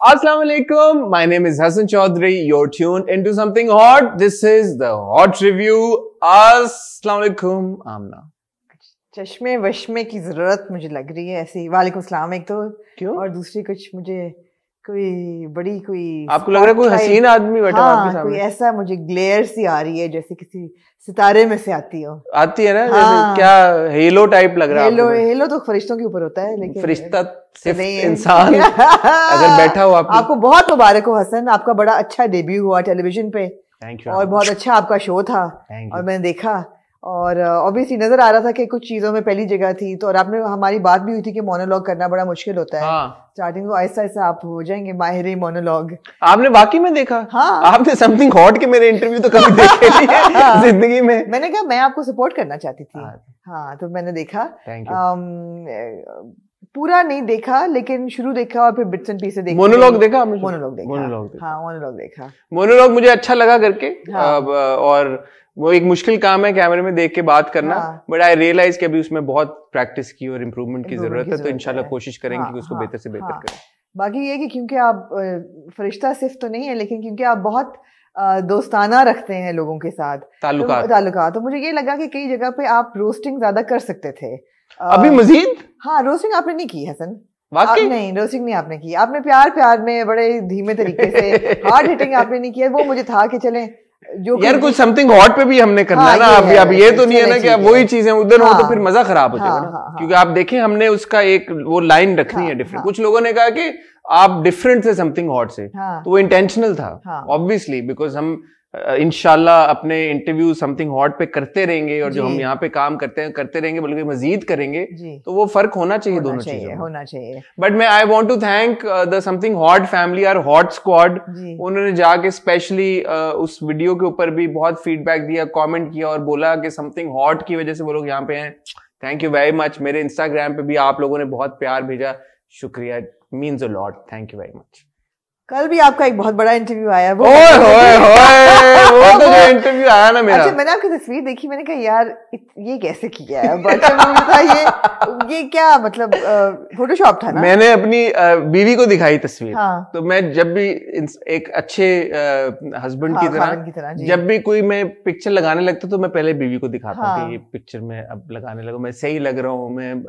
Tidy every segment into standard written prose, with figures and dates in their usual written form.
Assalamu alaikum. My name is Hassan Chaudhry. You're tuned into something hot. This is the hot review. Assalamu alaikum. Amna. चश्मे वश्मे की जरूरत मुझे लग रही है ऐसी। वालेकुम सलाम। एक तो क्यों? और दूसरी कुछ मुझे कोई बड़ी कोई आपको लग रहा है कोई हसीन आदमी बैठा है आपके सामने? कोई ऐसा मुझे ग्लेयर सी आ रही है जैसे किसी सितारे में से आती हो। आती है ना? जैसे क्या हेलो टाइप लग रहा है आपको? हेलो तो फरिश्तों के ऊपर होता है, लेकिन फरिश्ता सिर्फ इंसान अगर बैठा हो आपको बहुत मुबारक हो हसन। आपका बड़ा अच्छा डेब्यू हुआ टेलीविजन पे। Thank you. और बहुत अच्छा आपका शो था और मैंने देखा और ऑब्वियसली नजर आ रहा था कि कुछ चीजों में पहली जगह थी। तो और आपने हमारी बात भी हुई थी कि मोनोलॉग करना बड़ा मुश्किल होता है। स्टार्टिंग तो आहिस्ता आहिस्ता आप हो जाएंगे माहिर मोनोलॉग। आपने वाकई में देखा? हाँ। आपने समथिंग हॉट के मेरे इंटरव्यू तो कभी देखे नहीं है जिंदगी में। मैंने कहा मैं आपको सपोर्ट करना चाहती थी। हाँ तो मैंने देखा। पूरा नहीं देखा लेकिन शुरू देखा और फिर बिट्स एंड पीसेस देखा। मोनोलॉग देखा आपने? मोनोलॉग देखा। हाँ मोनोलॉग देखा। मोनोलॉग मुझे अच्छा लगा करके। और वो एक मुश्किल काम है कैमरे में देख के बात करना, बट आई रियलाइज कि अभी उसमें बहुत प्रैक्टिस की और इम्प्रूवमेंट की जरूरत है। तो इंशाल्लाह कोशिश करेंगे कि उसको बेहतर से बेहतर करें। बाकी ये कि क्योंकि आप फरिश्ता सिर्फ तो नहीं है, लेकिन क्योंकि आप बहुत दोस्ताना रखते हैं लोगों के साथ ताल्लुकात, तो मुझे ये लगा कि कई जगह पे आप रोस्टिंग ज्यादा कर सकते थे अभी मजीद। हाँ रोस्टिंग आपने नहीं की हसन। नहीं रोस्टिंग नहीं आपने की। आपने प्यार में बड़े धीमे तरीके से हार्ड हिटिंग आपने नहीं किया। वो मुझे था कि चले जो यार कुछ समथिंग हॉट पे भी हमने करना है ना। अब ये तो नहीं है ना कि अब वही चीजें उधर हो तो फिर मजा खराब हो जाएगा ना। क्योंकि आप देखें हमने उसका एक वो लाइन रखनी है डिफरेंट। कुछ लोगों ने कहा कि आप डिफरेंट थे समथिंग हॉट से, तो वो इंटेंशनल था ऑब्वियसली, बिकॉज हम इंशाल्लाह अपने इंटरव्यू समथिंग हॉट पे करते रहेंगे और जो हम यहाँ पे काम करते रहेंगे बल्कि मजीद करेंगे। तो वो फर्क होना चाहिए दोनों चीजों होना चाहिए। बट मैं I want to thank the something hot family और हॉट स्क्वाड। उन्होंने जाके स्पेशली उस वीडियो के ऊपर भी बहुत फीडबैक दिया, कमेंट किया और बोला कि समथिंग हॉट की वजह से वो लोग यहाँ पे हैं। Thank you very much. मेरे इंस्टाग्राम पे भी आप लोगों ने बहुत प्यार भेजा, शुक्रिया, means a lot. Thank you very much. कल भी आपका एक बहुत बड़ा इंटरव्यू आया। वो तो जो इंटरव्यू आया ना मेरा। अच्छा मैंने आपकी तस्वीर देखी, मैंने कहा यार ये कैसे किया है। था ये क्या मतलब फोटोशॉप था ना? मैंने अपनी बीवी को दिखाई तस्वीर। तो मैं जब भी एक अच्छे हस्बैंड की तरह जब भी कोई मैं पिक्चर लगाने लगता तो मैं पहले बीवी को दिखाता हूँ कि ये पिक्चर में अब लगाने लगा, मैं सही लग रहा हूँ, मैं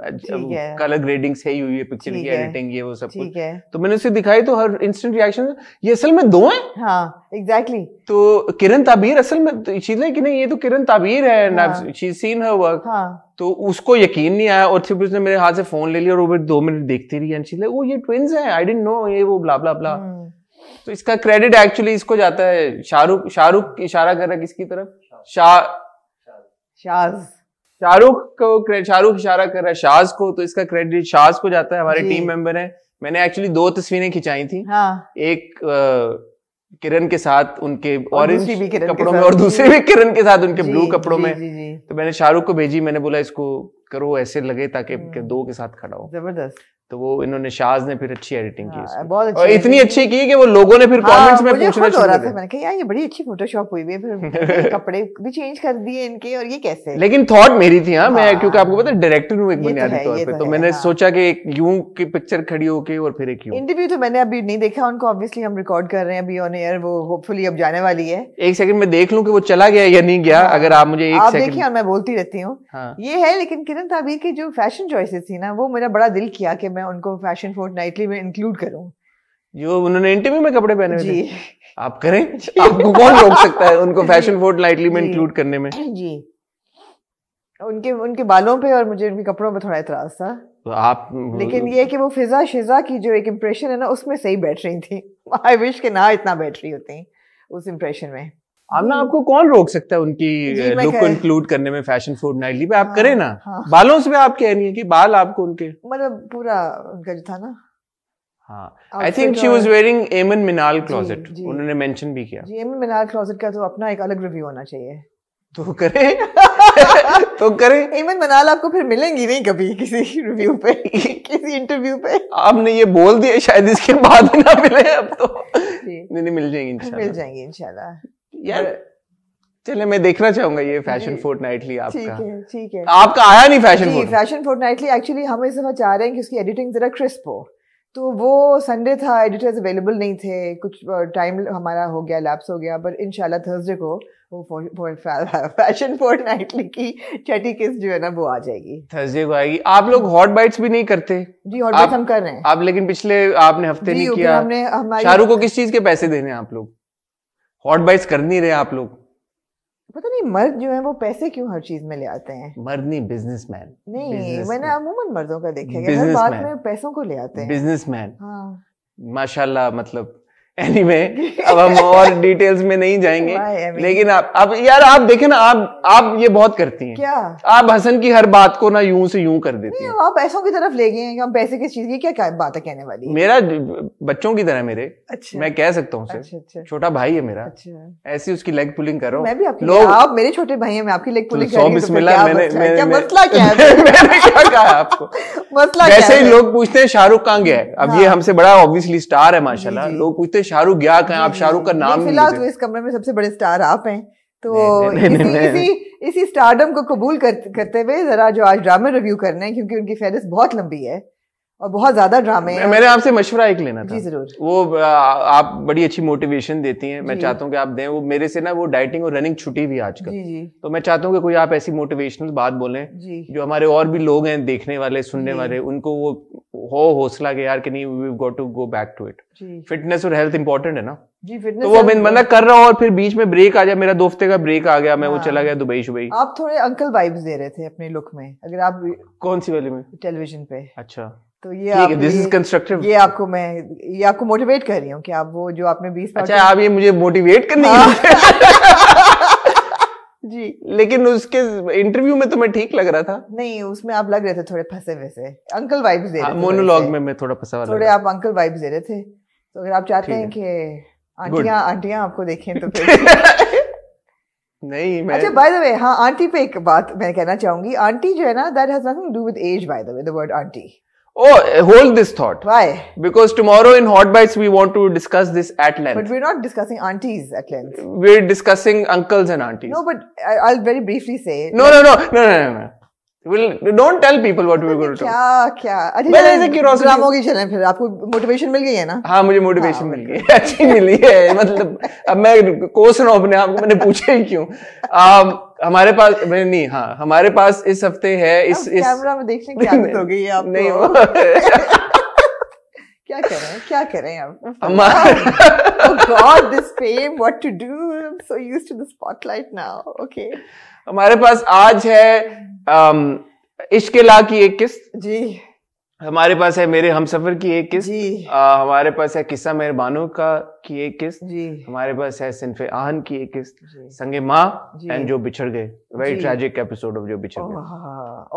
कलर ग्रेडिंग सही हुई है पिक्चर की, एडिटिंग ये वो सब कुछ। तो मैंने उसे दिखाई तो हर इंस्टेंट ये असल में दो हैं। हाँ एग्जैक्टली। तो किरण ताबीर असल में चीज है कि नहीं, ये तो किरण ताबीर है, शी सीन हर वर्क। तो उसको यकीन नहीं आया और फिर उसने मेरे हाथ से फोन ले लिया और वो 2 मिनट देखती रही एंड शी लाइक, वो ये ट्विंस हैं, आई डिडंट नो, ये वो ब्ला ब्ला ब्ला। तो इसका क्रेडिट एक्चुअली इसको जाता है शाहरुख इशारा कर रहा है किसकी तरफ? शाहरुख इशारा कर रहा है शाज को, तो इसका क्रेडिट शाज को जाता है। हमारे टीम मेंबर है। मैंने एक्चुअली 2 तस्वीरें खिंचाई थी। एक किरण के साथ उनके ऑरेंज कपड़ों में और दूसरी भी किरण के साथ उनके ब्लू कपड़ों में। तो मैंने शाहरुख को भेजी, मैंने बोला इसको करो ऐसे लगे ताकि 2 के साथ खड़ा हो। जबरदस्त। तो वो इन्होंने शाज ने फिर अच्छी एडिटिंग की और इतनी अच्छी की कि वो लोगों ने फिर कमेंट्स में पूछना शुरू कर दिया। मैंने कहा यार ये बड़ी अच्छी फोटोशॉप हुई है, फिर कपड़े भी चेंज कर दिए इनके और ये कैसे। लेकिन थॉट मेरी थी। मैं क्योंकि आपको पता है डायरेक्टर हूँ एक बुनियादी तौर पे, तो मैंने सोचा कि एक यूं की पिक्चर खड़ी होके और फिर एक यूं। इंटरव्यू तो मैंने अभी नहीं देखा उनको, ऑब्वियसली हम रिकॉर्ड कर रहे हैं अभी ऑन एयर, वो होपफुली अब जाने वाली है। एक सेकंड में देख लूं कि वो चला गया या नहीं गया। अगर आप मुझे एक सेकंड देखिए और मैं बोलती रहती हूँ ये है। लेकिन किरण ताबीर की जो फैशन चॉइसेस थी ना, वो मेरा बड़ा दिल किया कि मैं उनको फैशन फोर्टनाइटली में इंक्लूड करूं। जो उन्होंने इंटरव्यू में कपड़े पहने हुए थे, आप करें? आपको कौन रोक सकता है उनको फैशन फोर्टनाइटली में इंक्लूड करने में? जी उनके बालों पे और मुझे उनके कपड़ों पे थोड़ा इतराज था। तो आप लेकिन ये कि वो फिजा शिजा की जो एक इम्प्रेशन है ना, उसमें सही बैठ रही थी। आई विश के ना इतना बैठ रही होती उस इम्प्रेशन में। आमना आपको कौन रोक सकता है उनकी लुक को इंक्लूड करने में फैशन फोर्टनाइटली पे? आप करें ना। बालों से भी आप कह रही हैं कि बाल आपको उनके मतलब पूरा उनका जो था ना। I think she was wearing एमन मिनाल क्लोजेट, उन्होंने मेंशन भी किया। जी एमन मिनाल क्लोजेट का तो अपना एक अलग रिव्यू होना चाहिए। तो करें तो करें। एमन मिनाल आपको फिर मिलेंगी नहीं कभी किसी रिव्यू पे किसी इंटरव्यू पे। आपने ये बोल दिया, शायद इसके बाद ही ना मिले अब तो। नहीं मिल जाएंगी इंशाल्लाह यार। चले मैं देखना चाहूंगा ये फैशन फोर्टनाइटली आपका। ठीक है। आपका आया नहीं फैशन फोर्टनाइटली। एक्चुअली हम इस दफा चाह रहे हैं कि उसकी एडिटिंग जरा क्रिस्प हो, तो वो संडे था, एडिटर्स अवेलेबल नहीं थे, कुछ टाइम हमारा हो गया, लैप्स हो गया, पर इंशाल्लाह थर्सडे को वो फैशन फोर्टनाइटली की छठी किस्त जो है ना वो आ जाएगी, थर्सडे को आएगी। आप लोग हॉट बाइट्स भी नहीं करते? जी हॉट बाइट्स हम कर रहे हैं। आप लेकिन पिछले आपने हफ्ते नहीं किया। शाहरुख को किस चीज के पैसे देने आप लोग? हॉट बाइट्स कर नहीं रहे आप लोग? पता नहीं मर्द जो है वो पैसे क्यों हर चीज में ले आते हैं। मर्द नहीं, बिजनेसमैन। नहीं, मैंने अमूमन मर्दों का देखा है, हर बात में पैसों को ले आते हैं। बिजनेसमैन। हाँ माशाल्लाह। मतलब एनीवे अब हम और डिटेल्स में नहीं जाएंगे, लेकिन आप यार आप देखें ना, आप ये बहुत करती हैं। क्या? आप हसन की हर बात को ना यूं से यूं कर देती हैं। आप पैसों की तरफ ले गए हैं, हम पैसे किस चीज की क्या बात है कहने वाली? मेरा बच्चों की तरह मेरे। अच्छा। मैं कह सकता हूँ अच्छा। छोटा भाई है मेरा। अच्छा। ऐसी उसकी लेग पुलिंग कर रहा हूँ। मैं भी आपकी लोग आप मेरे छोटे भाई हैं, मैं आपकी लेग पुलिंग कर रही हूं। बिस्मिल्लाह। मैंने मसला क्या है? मैंने क्या कहा आपको? मसला वैसे ही लोग पूछते हैं शाहरुख कहाँ गया है। अब ये हमसे बड़ा ऑब्वियसली स्टार है माशाल्लाह, लोग पूछते हैं शाहरुख गया कहाँ? आप शाहरुख का नाम नहीं फिलहाल तो इस कमरे में सबसे बड़े स्टार आप हैं, तो इसी स्टारडम को कबूल करते हुए जरा जो आज ड्रामे रिव्यू करने हैं, क्योंकि उनकी फहरिस्त बहुत लंबी है और बहुत ज्यादा ड्रामे हैं। मैंने आपसे मशवरा एक लेना था। जी जरूर। वो आप बड़ी अच्छी मोटिवेशन देती हैं, मैं चाहता हूँ कि आप दें। वो मेरे से ना वो डाइटिंग और रनिंग छुटी हुई आजकल। जी। तो मैं चाहता हूँ कि कोई आप ऐसी मोटिवेशनल बात बोलें जो हमारे और भी लोग हैं देखने वाले सुनने वाले, उनको वो हो हौसला के यार कि नहीं we got to go back to it. Fitness और हेल्थ इंपॉर्टेंट है ना जी। फिटनेस तो वो बंदा कर रहा हो और फिर बीच में ब्रेक आ जाए। मेरा 2 हफ्ते का ब्रेक आ गया, मैं वो चला गया दुबई शुबई। आप थोड़े अंकल वाइब्स दे रहे थे अपने लुक में। अगर आप कौन सी वाली में? टेलीविजन पे। अच्छा तो ये दिस इज कंस्ट्रक्टिव। ये आपको मोटिवेट कर रही हूँ कि आप वो जो आपने 20 अच्छा आप ये मुझे मोटिवेट करनी जी। लेकिन उसके इंटरव्यू में तो मैं ठीक लग रहा था। नहीं, उसमें आप लग रहे थे थोड़े फंसे वैसे, अंकल वाइब्स दे रहे थे। मोनोलॉग में मैं थोड़ा फंसा हुआ थोड़े आप अंकल वाइब्स दे रहे थे। तो अगर आप चाहते हैं कि आंटियां आपको देखें तो फिर नहीं मैं अच्छा बाय द वे, हाँ आंटी पे एक बात मैं कहना चाहूंगी। आंटी जो है ना, that has nothing to do with age by the way, the word aunty. Oh, hold this thought. Why? Because tomorrow in Hot Bites we want to discuss this at length. But we're not discussing aunties at length. We're discussing uncles and aunties. No, but I'll very briefly say. No. Don't tell people what we're going to talk. क्या? मैं ऐसे curiosity. ड्रामों की चलें फिर। आपको motivation मिल गई है ना? हाँ मुझे मोटिवेशन मिल गई, अच्छी मिली है। मतलब अब मैं कोस रहा हूँ अपने आप को, मैंने पूछा ही क्यों। हमारे पास नहीं, हाँ हमारे पास इस हफ्ते है इस कैमरा में देखने की आदत हो गई है आपको। नहीं क्या करें अब? God, this fame, what to do? I'm so used to the spotlight now. Okay. हमारे पास आज है इश्क ला की एक किस्त जी। हमारे पास है मेरे हमसफर की एक किस्त जी। हमारे पास है किस्सा मेहरबानों की एक किस्त जी। हमारे पास है सिनफे आहन की एक किस्त, संगे माँ एंड जो बिछड़ गए, वेरी ट्रेजिक एपिसोड ऑफ जो बिछड़ गए।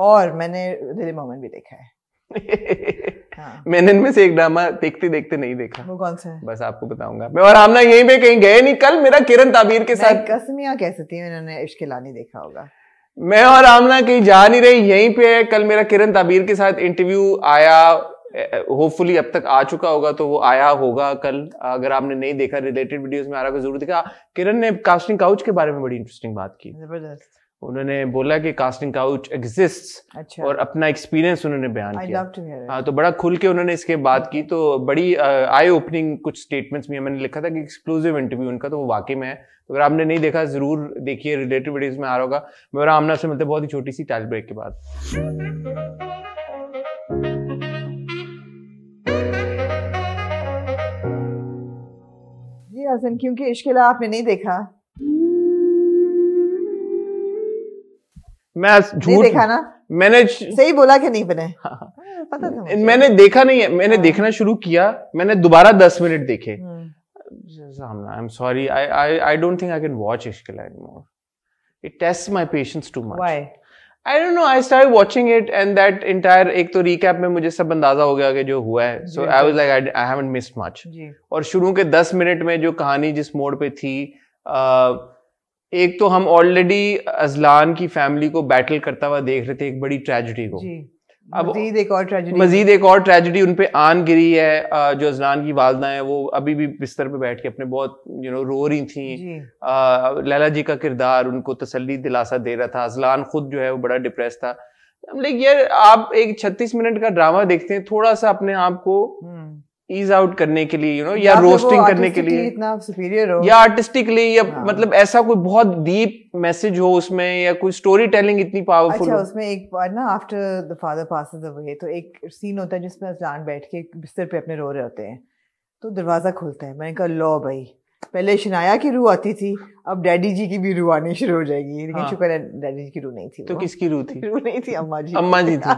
और मैंने दिल मोमेंट भी देखा है। हाँ। मैंने इनमें से एक ड्रामा देखते देखते नहीं देखा। वो कौन सा है? बस आपको बताऊंगा मैं। और आमना यहीं पे कहीं गए नहीं। कल मेरा किरण ताबीर के साथ कसमियां कह सकती हूँ, इन्होंने इश्क ला नहीं देखा होगा। मैं और आमना कहीं जा नहीं रही, यहीं पे है। कल मेरा किरण ताबीर के साथ इंटरव्यू आया, होपफुली अब तक आ चुका होगा, तो वो आया होगा कल। अगर आपने नहीं देखा, रिलेटेड वीडियोस में आ रहा, जरूर देखा। किरण ने कास्टिंग काउच के बारे में बड़ी इंटरेस्टिंग बात की। जबरदस्त। उन्होंने बोला कि कास्टिंग काउच एग्जिस्ट्स। अच्छा। और अपना एक्सपीरियंस उन्होंने बयान किया। हाँ, तो बड़ा खुल के उन्होंने इसके बात की। तो बड़ी आई ओपनिंग कुछ स्टेटमेंट्स भी मैंने लिखा था कि एक्सक्लूसिव इंटरव्यू उनका, तो वो वाकई में है। तो अगर आपने नहीं देखा जरूर देखिए, रिलेटेड वीडियोस में आ रहा होगा। मैं और आमना से मिलते बहुत ही छोटी सी टाइल ब्रेक के बाद। जी हसन, क्योंकि इश्क ला आपने नहीं देखा, मैं झूठ देखा ना, मैंने सही बोला कि नहीं बने? हाँ। पता था मैंने देखा नहीं है, मैंने देखना शुरू किया, मैंने दोबारा 10 मिनट देखे। I am sorry, I don't think I can watch Ishq Laa anymore. It tests my patience too much. Why? I don't know, I started watching it and that entire, एक तो रिकैप में मुझे सब अंदाजा हो गया कि जो हुआ है। So I was like I haven't missed much. और शुरू के 10 मिनट में जो कहानी जिस मोड़ पे थी, एक तो हम ऑलरेडी अजलान की फैमिली को बैटल करता हुआ देख रहे थे एक बड़ी ट्रेजेडी को। अब मजीद एक और ट्रेजेडी उन पे आन गिरी है। जो अजलान की वालदा है वो अभी भी बिस्तर पे बैठ के अपने बहुत रो रही थी। लैला जी का किरदार उनको तसल्ली दिलासा दे रहा था। अजलान खुद जो है वो बड़ा डिप्रेस था। हम लाइक यार, आप एक 36 मिनट का ड्रामा देखते हैं, थोड़ा सा अपने आप को ईज आउट करने के लिए, यू नो, या रोस्टिंग करने के लिए, इतना सुपीरियर हो, या आर्टिस्टिकली, या मतलब ऐसा कोई बहुत डीप मैसेज हो उसमें, या कोई स्टोरी टेलिंग इतनी पावरफुल। अच्छा, उसमें एक बार ना after the father passes away तो एक सीन होता है जिसमें अजलान बैठ के बिस्तर पे अपने रो रहे होते हैं, तो दरवाजा खुलता है। मैंने कहा लो भाई, पहले शनाया की रूह आती थी, अब डैडी जी की भी रूह आनी शुरू हो जाएगी। लेकिन शुक्र है डैडी जी की रूह नहीं थी। तो किसकी रूह थी? रूह नहीं थी, अम्मा जी। अम्मा जी थी।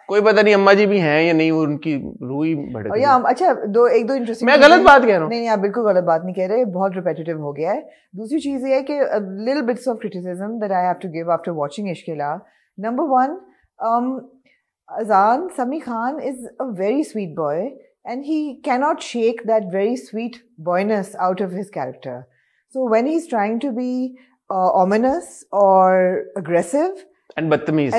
कोई पता नहीं अम्मा जी भी हैं या नहीं, वो उनकी रूह ही बढ़ गई। अच्छा, एक दो इंटरेस्टिंग, मैं गलत बात कह रहा हूँ? नहीं, आप बिल्कुल गलत बात नहीं कह रहे, बहुत रिपीटेटिव हो गया है। दूसरी चीज ये है कि little bits of criticism that I have to give after watching Ishq Laa. Number 1, Azaan Sami Khan is a very sweet boy and he cannot shake that very sweet boyness out of his character. So when he's trying to be ominous or aggressive and badtameez,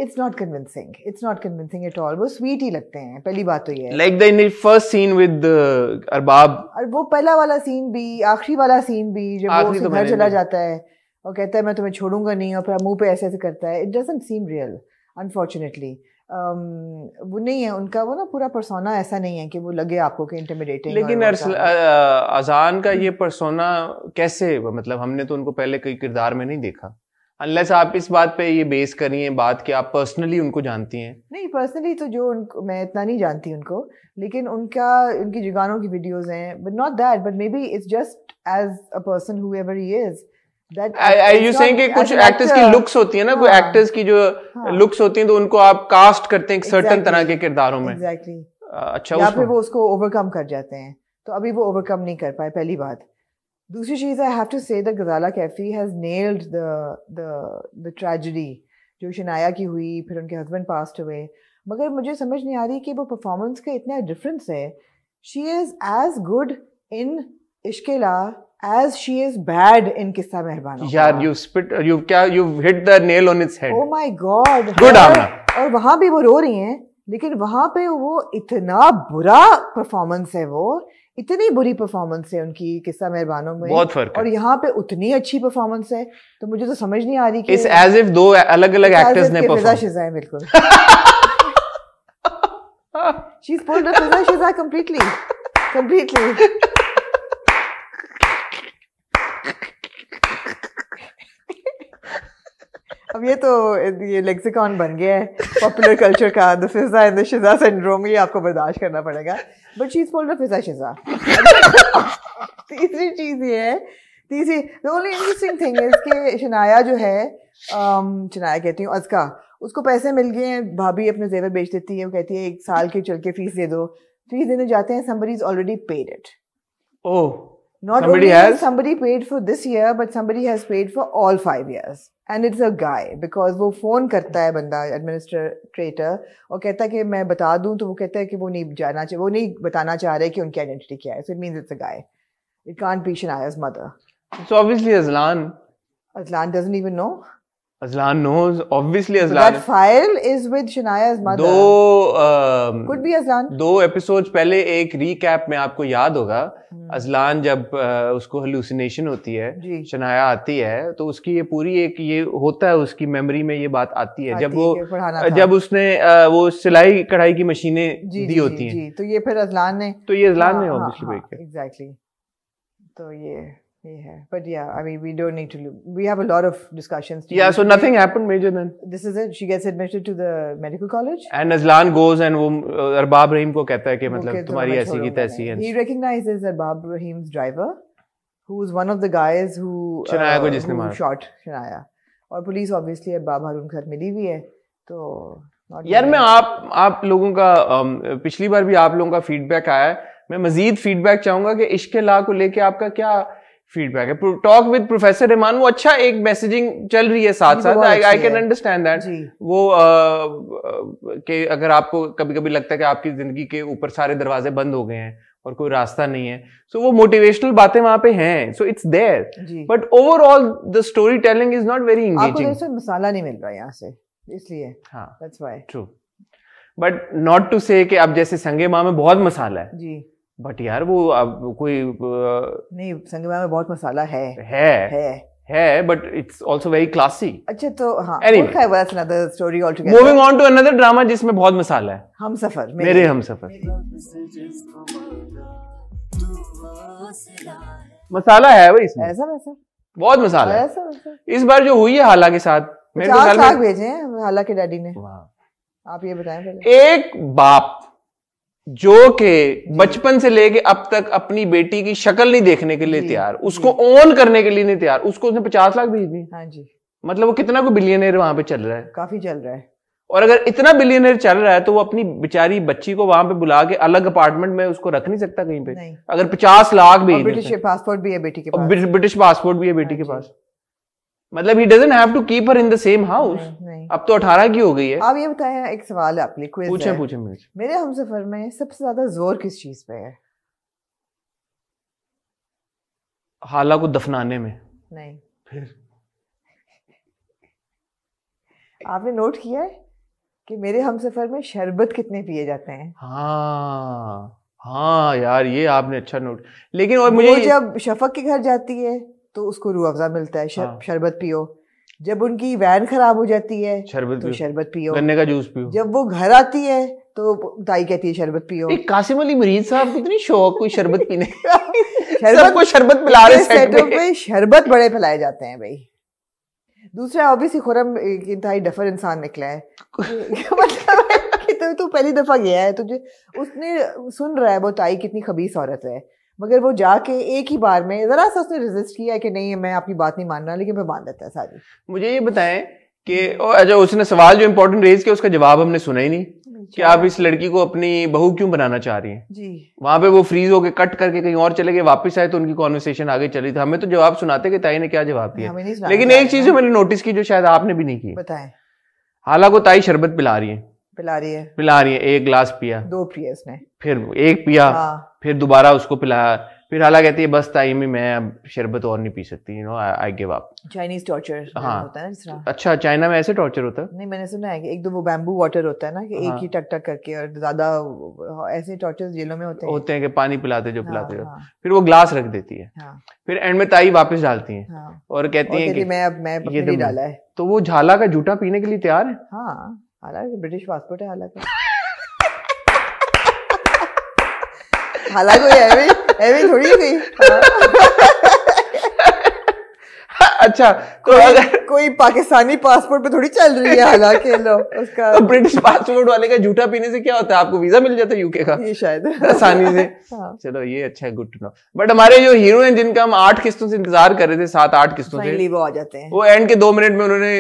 it's not convincing. It's not convincing at all. वो sweet ही लगते हैं, पहली बात तो ये है। Like the first scene with Arbab, और वो पहला वाला सीन भी, आखिरी वाला सीन भी, जब वो घर चला जाता है और कहता है मैं तुम्हें छोड़ूंगा नहीं, और फिर मुंह पे ऐसे ऐसे करता है। It doesn't seem real, unfortunately. वो नहीं है उनका, वो ना पूरा पर्सोना ऐसा नहीं है कि वो लगे आपको कि इंटिमिडेटिंग। लेकिन अजान का ये पर्सोना कैसे, मतलब हमने तो उनको पहले कई किरदार में नहीं देखा, अनलेस आप इस बात पे ये बेस करी है बात कि आप पर्सनली उनको जानती हैं। नहीं, पर्सनली तो जो उनको मैं इतना नहीं जानती उनको, लेकिन उनकी जुगानों की वीडियोस हैं, but not that, but maybe it's just as a person however he is. You saying कि कुछ एक्टर्स की लुक्स होती है ना, कोई एक्टर्स की जो लुक्स होती हैं तो उनको आप कास्ट करते हैं एक सर्टेन तरह के किरदारों में। एग्जैक्टली। अच्छा, या फिर वो उसको ओवरकम कर जाते हैं, तो अभी वो ओवरकम नहीं कर पाए, पहली बात। दूसरी चीज, I have to say that Ghazala Kaifi has nailed the tragedy जो शनाया की हुई, फिर उनके हस्बैंड पास्ड अवे। मगर मुझे समझ नहीं आ रही कि वो परफॉर्मेंस का इतना डिफरेंस है। She is as good in Ishq Laa as she is bad in किस्सा मेहरबान। यार you've hit the nail on its head। Oh my God। Good आमना। और वहां भी वो रो रही हैं, लेकिन वहां पे वो इतना बुरा परफॉर्मेंस है, वो इतनी बुरी परफॉर्मेंस है उनकी किस्सा मेहरबानों में, बहुत फर्क है। और यहाँ पे उतनी अच्छी परफॉर्मेंस है, तो मुझे तो समझ नहीं आ रही कि इस एज इफ दो अलग अलग एक्टर्स ने परफॉर्म। शिजा है बिल्कुल। She's pulled a Fiza Shiza completely। अब ये लेक्सिकॉन बन गया है पॉपुलर कल्चर का, the Fiza and the शिजा syndrome, ये आपको बर्दाश्त करना पड़ेगा। बट शी इज पुल्ड अ फिजा शिजा। तीसरी चीज ये है, the only interesting thing is कि शनाया जो है, शनाया कहती हूँ अज़का, उसको पैसे मिल गए हैं, भाभी अपने जेवर बेच देती है, वो कहती है 1 साल की चल के फीस दे दो, फीस देने जाते हैं, somebody is already paid it। Oh, not only has somebody paid for this year, but somebody has paid for all 5 years, and it's a guy, because वो फोन करता है बंदा एडमिनिस्ट्रेटर और कहता है कि मैं बता दूं, तो वो कहता है कि वो नहीं बताना चाह रहे कि उनकी आइडेंटिटी क्या है, so it means it's a guy, it can't be Shanaya's mother। So obviously Azlan doesn't even know। Azlan knows, obviously Azlan। So that file is with Shanaya's mother। could be Azlan। 2 episodes पहले एक recap में आपको याद होगा, Azlan जब उसको hallucination होती है, शनाया आती है, तो उसकी ये पूरी एक ये होता है, उसकी मेमोरी में ये बात आती है, जब उसने वो सिलाई कढ़ाई की मशीनें दी होती हैं, तो ये फिर अजलान ने ऑब्वियसली एग्जैक्टली, तो ये है। But yeah, I mean, we don't need to. We have a lot of discussions. Yeah, so nothing happened major then. This is it. She gets admitted to the medical college. And Azlan goes and वो अरबाब रहीम को कहता है कि मतलब तुम्हारी ऐसी की तैसी है। He recognizes Arbab Rahim's driver, who was one of the guys who Shanaya को जिसने मारा, shot शनाया, और पुलिस obviously अरबाब हारून के साथ मिली हुई है, तो यार मैं आप लोगों का पिछली बार भी आप लोगों का फीडबैक आया, मैं मजीद फीडबैक चाहूंगा कि इश्क़ ला को लेके आपका क्या फीडबैक है। टॉक विद प्रोफेसर रहमान, वो अच्छा एक मैसेजिंग चल रही है साथ साथ, आई कैन अंडरस्टैंड दैट। वो कि अगर आपको कभी कभी लगता है कि आपकी जिंदगी के ऊपर सारे दरवाजे बंद हो गए हैं और कोई रास्ता नहीं है, सो वो मोटिवेशनल बातें वहां पे हैं, so it's there, but overall the story telling is not very engaging. आपको मसाला नहीं मिल रहा यहाँ से, इसलिए हाँ, that's why. True, but not to say कि अब जैसे संगे माँ में बहुत मसाला है जी, बट यार वो अब कोई नहीं, संगे माँ में बहुत मसाला है है, but it's also very classy. अच्छा तो हाँ, story altogether. Moving on to another drama जिसमें बहुत मसाला है, हमसफर। मेरे हमसफर मसाला है भाई इसमें, ऐसा वैसा बहुत मसाला है। इस बार जो हुई है हाला के साथ, मेरे को लाख भेजे हैं हाला के डैडी ने। आप ये बताएं पहले। एक बाप जो के बचपन से लेके अब तक अपनी बेटी की शक्ल नहीं देखने के लिए तैयार, उसको ओन करने के लिए नहीं तैयार, उसको उसने 50 लाख भेज दिए। हाँ जी, मतलब वो कितना कोई बिलियनर वहां पे चल रहा है, काफी चल रहा है। और अगर इतना बिलियनर चल रहा है तो वो अपनी बेचारी बच्ची को वहां पे बुला के अलग अपार्टमेंट में उसको रख नहीं सकता कहीं पे नहीं। अगर 50 लाख भी, ब्रिटिश पासपोर्ट भी है बेटी के पास, ब्रिटिश पासपोर्ट भी है बेटी के पास, मतलब he doesn't have to keep her in the same house. अब तो 18 की हो गई है। आप ये बताएं, एक सवाल है आपके लिए, क्विज पूछे है। पूछे मेरे हमसफर में सबसे ज्यादा जोर किस चीज पे है? हाला को दफनाने में। नहीं, फिर आपने नोट किया है कि मेरे हमसफर में शरबत कितने पिए जाते हैं? हाँ यार, ये आपने अच्छा नोट। लेकिन और मुझे जब शफक के घर जाती है तो उसको रूह अफ़ज़ा मिलता है, शरबत पियो। जब उनकी वैन खराब हो जाती है शरबत पियो, गन्ने का जूस पियो। जब वो घर आती है तो ताई कहती है शरबत पियो। कासिम अली मरीज साहब कितनी शौक कोई शरबत पीने सबको शरबत पिला रहे सेट पे शरबत बड़े पिलाए जाते हैं भाई। दूसरा ऑब्वियसली खुरम एक इंतहाई डफर इंसान निकला है मतलब कि तू पहली दफा गया है, तुझे उसने सुन रहा है वो ताई कितनी खबीस औरत है, मगर वो जाके एक ही बार में जरा सा उसने रेजिस्ट किया कि नहीं मैं आपकी बात नहीं मान रहा, लेकिन मैं मान देता है सारी। मुझे ये बताएं कि अच्छा, उसने सवाल जो इम्पोर्टेंट रेज किया उसका जवाब हमने सुना ही नहीं कि आप इस लड़की को अपनी बहू क्यों बनाना चाह रही हैं जी। वहां पे वो फ्रीज होके कट करके कहीं और चले गए, वापस आए तो उनकी कॉन्वर्सेशन आगे चली थी। हमें तो जवाब सुनाते कि ताई ने क्या जवाब दिया, लेकिन एक चीज मैंने नोटिस की जो शायद आपने भी नहीं की। बताएं। हाला को ताई शरबत पिला रही है, एक गिलास पिया, 2 पिया उसने, फिर एक पिया, फिर दोबारा उसको पिलाया, फिर हाला कहती है बस ताई में मैं अब शरबत और नहीं पी सकती, you know I give up. Chinese torture होता है ना जिस तरह। अच्छा, चाइना में ऐसे टॉर्चर होता है? नहीं, मैंने सुना है कि एक दो वो बैम्बू वाटर होता है ना कि एक ही टक टक करके, और ज्यादा ऐसे टॉर्चर जेलों में होते हैं कि पानी पिलाते जो फिर वो ग्लास रख देती है, फिर एंड में ताई वापस डालती है और कहती है कि मैं ये डाला है। तो वो झाला का झूठा पीने के लिए तैयार है। हाँ, हालांकि ब्रिटिश पासपोर्ट है हालांकि हालांकि थोड़ी गई। अच्छा, तो अगर कोई पाकिस्तानी पासपोर्ट पे थोड़ी चल रही है हालांकि लो उसका तो ब्रिटिश पासपोर्ट वाले का झूठा पीने से क्या होता है, आपको वीजा मिल जाता है यूके का, ये शायद आसानी से। चलो ये अच्छा है, गुड टू नो। बट हमारे जो हीरो हैं जिनका हम 8 किस्तों से इंतजार कर रहे थे, 7-8 किस्तों से, वो आ जाते हैं, वो एंड के 2 मिनट में उन्होंने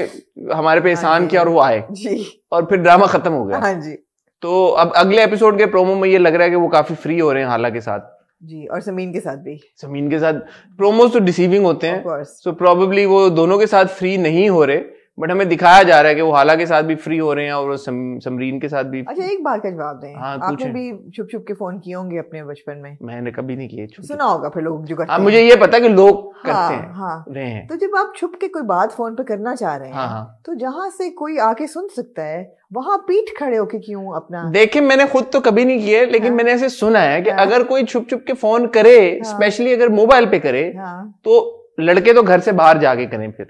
हमारे पे एहसान किया और वो आए जी, और फिर ड्रामा खत्म हो गया। हाँ जी। तो अब अगले एपिसोड के प्रोमो में ये लग रहा है कि वो काफी फ्री हो रहे हैं हाला के साथ जी, और समीन के साथ भी। समीन के साथ प्रोमोस तो डिसीविंग होते हैं, सो प्रोबेबली वो दोनों के साथ फ्री नहीं हो रहे, बट हमें दिखाया जा रहा है कि वो हाला के साथ भी फ्री हो रहे हैं और समरीन के साथ भी। अच्छा, एक बात का जवाब दें। हाँ, आपने भी छुप छुप के फोन किए होंगे अपने बचपन में? मैंने कभी नहीं किए। सुना होगा फिर लोग जो करते हैं। मुझे ये पता है कि लोग करते हैं। तो जब आप छुप के कोई बात फोन पे करना चाह रहे हैं, तो जहाँ से कोई आके सुन सकता है वहां पीठ खड़े होके क्यों अपना? देखिए, मैंने खुद तो कभी नहीं किए, लेकिन मैंने ऐसे सुना है कि अगर कोई छुप छुप के फोन करे, स्पेशली अगर मोबाइल पे करे, तो लड़के तो घर से बाहर जाके करें फिर।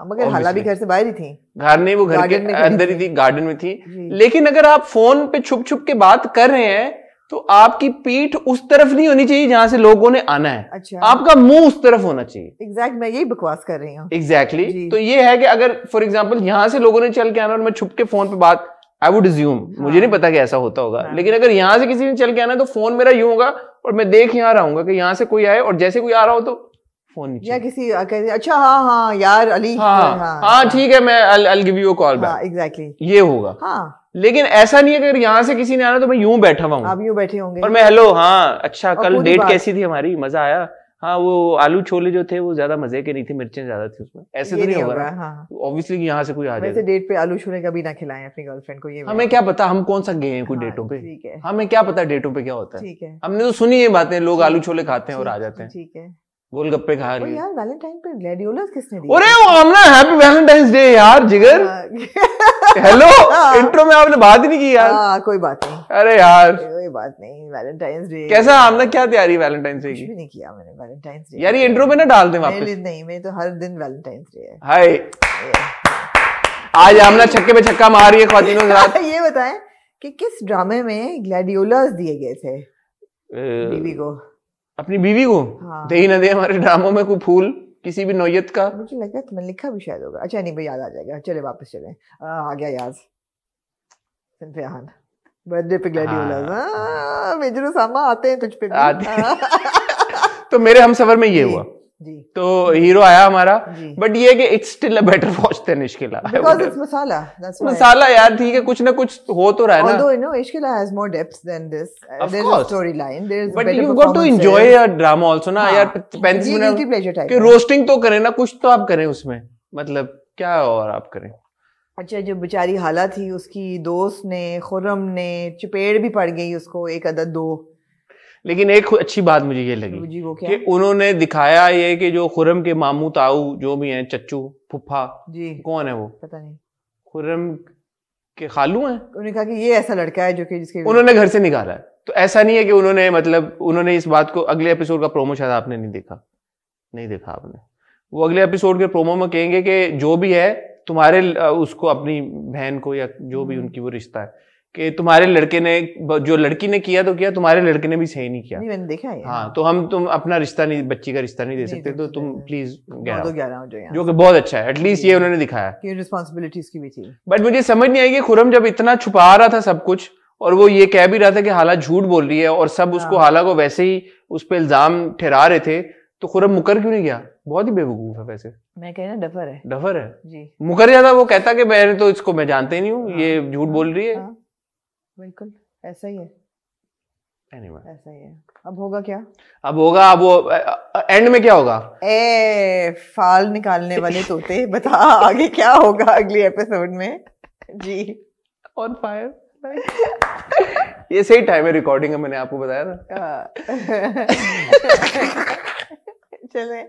मगर हाला भी घर से बाहर ही थी। घर नहीं, वो घर के अंदर ही थी, गार्डन में थी। लेकिन अगर आप फोन पे छुप छुप के बात कर रहे हैं तो आपकी पीठ उस तरफ नहीं होनी चाहिए जहां से लोगों ने आना है। अच्छा। आपका मुंह उस तरफ होना चाहिए। एग्जैक्ट, मैं यही बकवास कर रही हूँ। एग्जैक्टली। तो ये है कि अगर फॉर एग्जाम्पल यहाँ से लोगों ने चल के आना और मैं छुप के फोन पे बात, आई वुड अज्यूम, मुझे नहीं पता कि ऐसा होता होगा, लेकिन अगर यहाँ से किसी ने चल के आना तो फोन मेरा यूं होगा और मैं देख यहाँ रहा हूँ कि यहाँ से कोई आए, और जैसे कोई आ रहा हो तो फोन नीचे, या किसी अच्छा हाँ यार अली, हाँ ठीक है, मैं I'll give you a call back। Exactly, ये होगा। लेकिन ऐसा नहीं है कि अगर यहाँ से किसी ने आना तो मैं यूं बैठा हुआ हूँ, आप यूं बैठे होंगे और मैं हेलो, हाँ अच्छा कल डेट कैसी थी हमारी, मजा आया, हाँ वो आलू छोले जो थे वो ज्यादा मजे के नहीं थे, मिर्चें ज्यादा थी उसमें, ऐसे तो नहीं होगा। ऑब्वियसली यहाँ से कोई आ जाए। वैसे डेट पे आलू छोले कभी ना खिलाएं अपनी गर्लफ्रेंड को, ये हमें क्या पता, हम कौन सा गए हैं कोई डेटों पे, ठीक है, हमें क्या पता डेटों पे क्या होता है। ठीक है, हमने तो सुनी ये बातें, लोग आलू छोले खाते हैं और आ जाते हैं, ठीक है, गोलगप्पे खा रहे हैं। यार वैलेंटाइन पे ग्लैडियोलस किसने दिया? अरे वो हमने हैप्पी वैलेंटाइंस डे यार जिगर। हेलो, इंट्रो में आपने बात ही नहीं की यार। कोई बात नहीं। अरे यार कोई बात नहीं, वैलेंटाइंस डे कैसा आपने क्या तैयारी वैलेंटाइंस डे की? कुछ भी नहीं किया मैंने वैलेंटाइंस डे। यार ये इंट्रो में ना डाल दें वापस। नहीं, मैं तो हर दिन वैलेंटाइंस डे है। हाय आज आमना छक्के पे छक्का मार रही है ख्वातीनों के साथ। ये बताएं कि किस ड्रामे में ग्लैडियोलास दिए गए थे बीवी को? अपनी बीवी को? हाँ। दे ही ना दे हमारे ड्रामों में कोई फूल किसी भी नौयत का। मुझे लगा तुमने लिखा भी शायद होगा। अच्छा नहीं भाई, याद आ जाएगा। चले वापस चले, आ गया याद। बर्थडे पे ग्लैडियोलास। मेजर सामा आते हैं तुझ पे तो मेरे हमसफर में ये हुआ जी। तो हीरो आया हमारा, बट ये कि it's still a better watch than Ishq Laa. Because it's masala, that's why. Masala यार ठीक है, कुछ ना कुछ हो तो रहा है ना। Although you know Ishkila has more depth than this. There's a storyline, there's but you've got to enjoy a drama also ना यार। 35 मिनट के रोस्टिंग तो करें ना, कुछ तो आप करें उसमें, मतलब क्या और आप करें। अच्छा, जो बेचारी हाला थी उसकी दोस्त ने, खुर्रम ने चपेड़ भी पड़ गई उसको, एक अदद दो। लेकिन एक अच्छी बात मुझे ये लगी कि उन्होंने दिखाया ये कि जो खुर्रम के मामू ताऊ जो भी हैं, चच्चू फुफा जी, कौन है वो पता नहीं, खुर्रम के खालू हैं। उन्होंने कहा कि ये ऐसा लड़का है जो कि जिसके उन्होंने घर से निकाला है। तो ऐसा नहीं है कि उन्होंने मतलब उन्होंने इस बात को, अगले एपिसोड का प्रोमो शायद आपने नहीं देखा आपने, वो अगले एपिसोड के प्रोमो में कहेंगे कि जो भी है तुम्हारे उसको अपनी बहन को या जो भी उनकी वो रिश्ता है कि तुम्हारे लड़के ने, जो लड़की ने किया तो किया, तुम्हारे लड़के ने भी सही नहीं किया। नहीं, मैंने देखा है। हाँ, तो तुम अपना रिश्ता नहीं, बच्ची का रिश्ता नहीं दे सकते, तो तुम प्लीज 11 जो कि बहुत अच्छा है। एटलीस्ट ये उन्होंने दिखाया कि रिस्पॉन्सिबिलिटीज की भी थी। बट मुझे समझ नहीं आई कि खुर्रम जब इतना छुपा रहा था सब कुछ, और वो ये कह भी रहा था कि हाला झूठ बोल रही है, और सब उसको हाला को वैसे ही उस पर इल्जाम ठहरा रहे थे, तो खुर्रम मुकर क्यों नहीं गया? बहुत ही बेवकूफ है वैसे। मैं कहना डफर है जी। मुकर जाता, वो कहता कि मैंने तो इसको, मैं जानते ही नहीं हूँ, ये झूठ बोल रही है। बिल्कुल ऐसा ही है। anyway. ऐसा ही है। अब होगा क्या? अब वो एंड में क्या होगा? फाल निकालने वाले तोते बता आगे क्या होगा अगली एपिसोड में जी। On fire. ये सही टाइम है रिकॉर्डिंग का, मैंने आपको बताया ना। चले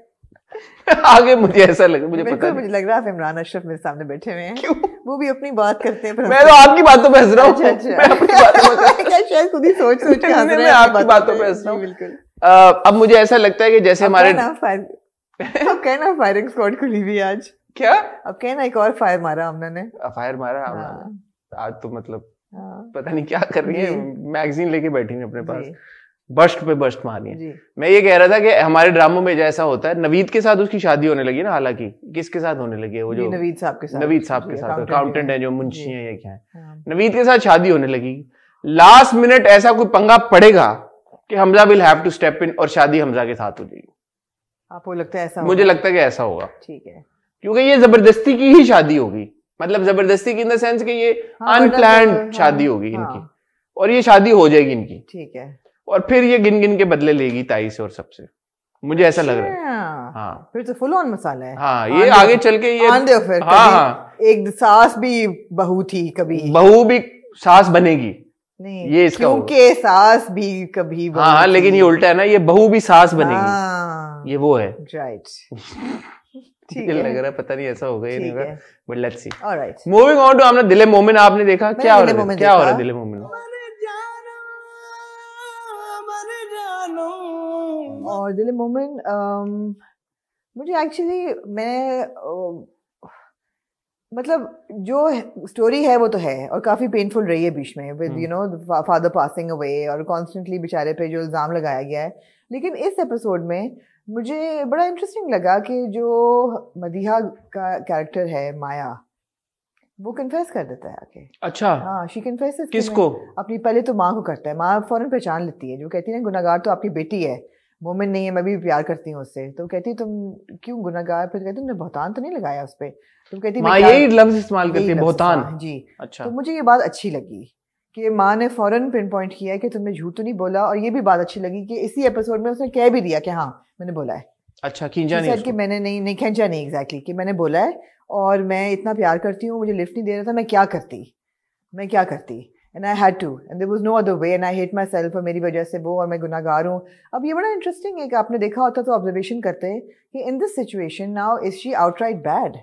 आगे। मुझे ऐसा लगा, मुझे लग रहा है इमरान अशरफ मेरे सामने बैठे हुए हैं। क्यों? वो भी अपनी बात करते हैं। मैं तो आपकी बातों पे हंस रहा हूँ। अच्छा। मैं अपनी बातों पे शायद खुद ही सोच के हंस रहे हैं। मैं आपकी बातों पे हंस रहा हूँ। बिल्कुल। अब मुझे ऐसा लगता है कि जैसे हमारे अब कहना फायरिंग स्क्वाड खुली हुई आज। क्या? अब कहना एक और फायर मारा हमने। फायर मारा आज तो मतलब पता नहीं क्या कर रही है, मैगजीन लेके बैठी है अपने पास, बस्ट पे बस्ट मारी है। मैं ये कह रहा था कि हमारे ड्रामों में जैसा होता है, नवीद के साथ उसकी शादी होने लगी ना, हालांकि किसके साथ होने लगी है? वो जो नवीद साहब के साथ अकाउंटेंट है, जो मुंशी है या क्या है, नवीद के साथ शादी होने लगी। लास्ट मिनट ऐसा कोई पंगा पड़ेगा कि Hamza will have to step in और शादी हमजा के साथ हो जाएगी। आपको लगता है ऐसा? मुझे लगता है कि ऐसा होगा। ठीक है, क्योंकि ये जबरदस्ती की ही शादी होगी, मतलब जबरदस्ती की इन द सेंस कि ये अनप्लान्ड शादी होगी इनकी, और ये शादी हो जाएगी इनकी। ठीक है, और फिर ये गिन गिन के बदले लेगी ताई से और सबसे, मुझे ऐसा लग रहा है। हाँ, फिर तो फुल ऑन मसाला है। हाँ, ये आगे चल के ये फिर हाँ, एक सास भी बहू थी, कभी बहू भी सास बनेगी। नहीं, ये इसका क्योंकि सास भी कभी बहू। हाँ, लेकिन ये उल्टा है ना, ये बहू भी सास बनेगी। ये वो है। राइट। ठीक है, लग रहा है पता नहीं ऐसा होगा या नहीं होगा, but let's see. Alright, moving on to हमने दिले मोमिन। आपने देखा क्या हो रहा है? क्या हो रहा है दिले मोमिन? और दिले मोमिन मुझे एक्चुअली, मैं मतलब जो स्टोरी है वो तो है, और काफी पेनफुल रही है बीच में, with you know father passing away, और कॉन्स्टेंटली बेचारे पे जो इल्जाम लगाया गया है। लेकिन इस एपिसोड में मुझे बड़ा इंटरेस्टिंग लगा कि जो मदीहा का कैरेक्टर है माया, वो कन्फेस कर देता है आके। अच्छा। हाँ, शी कन्फेसेस। किसको? अपनी, पहले तो माँ को करता है। माँ फौरन पहचान लेती है, जो कहती है ना गुनाहगार तो आपकी बेटी है, मोमिन नहीं है, मैं भी प्यार करती हूँ उससे। तो कहती तुम क्यों गुनाहगार? फिर कहती तुमने बहुतान तो नहीं लगाया उस पर? तो कहती माँ यही लफ्ज इस्तेमाल करती है, बहुतान जी। अच्छा। तो मुझे ये बात अच्छी लगी कि माँ ने फौरन पिन पॉइंट किया कि तुमने झूठ तो नहीं बोला, और ये भी बात अच्छी लगी कि इसी एपिसोड में उसने कह भी दिया कि हाँ मैंने बोला है। अच्छा, खींचा नहीं कि मैंने नहीं खींचा नहीं, एग्जैक्टली, कि मैंने बोला है और मैं इतना प्यार करती हूँ, मुझे लिफ्ट नहीं दे रहा था, मैं क्या करती and I had to and there was no other way and I hate myself, और मेरी वजह से वो, और मैं गुनाहगार हूँ। अब ये बड़ा इंटरेस्टिंग है कि आपने देखा होता तो ऑब्जर्वेशन करते कि in this situation now is she outright bad,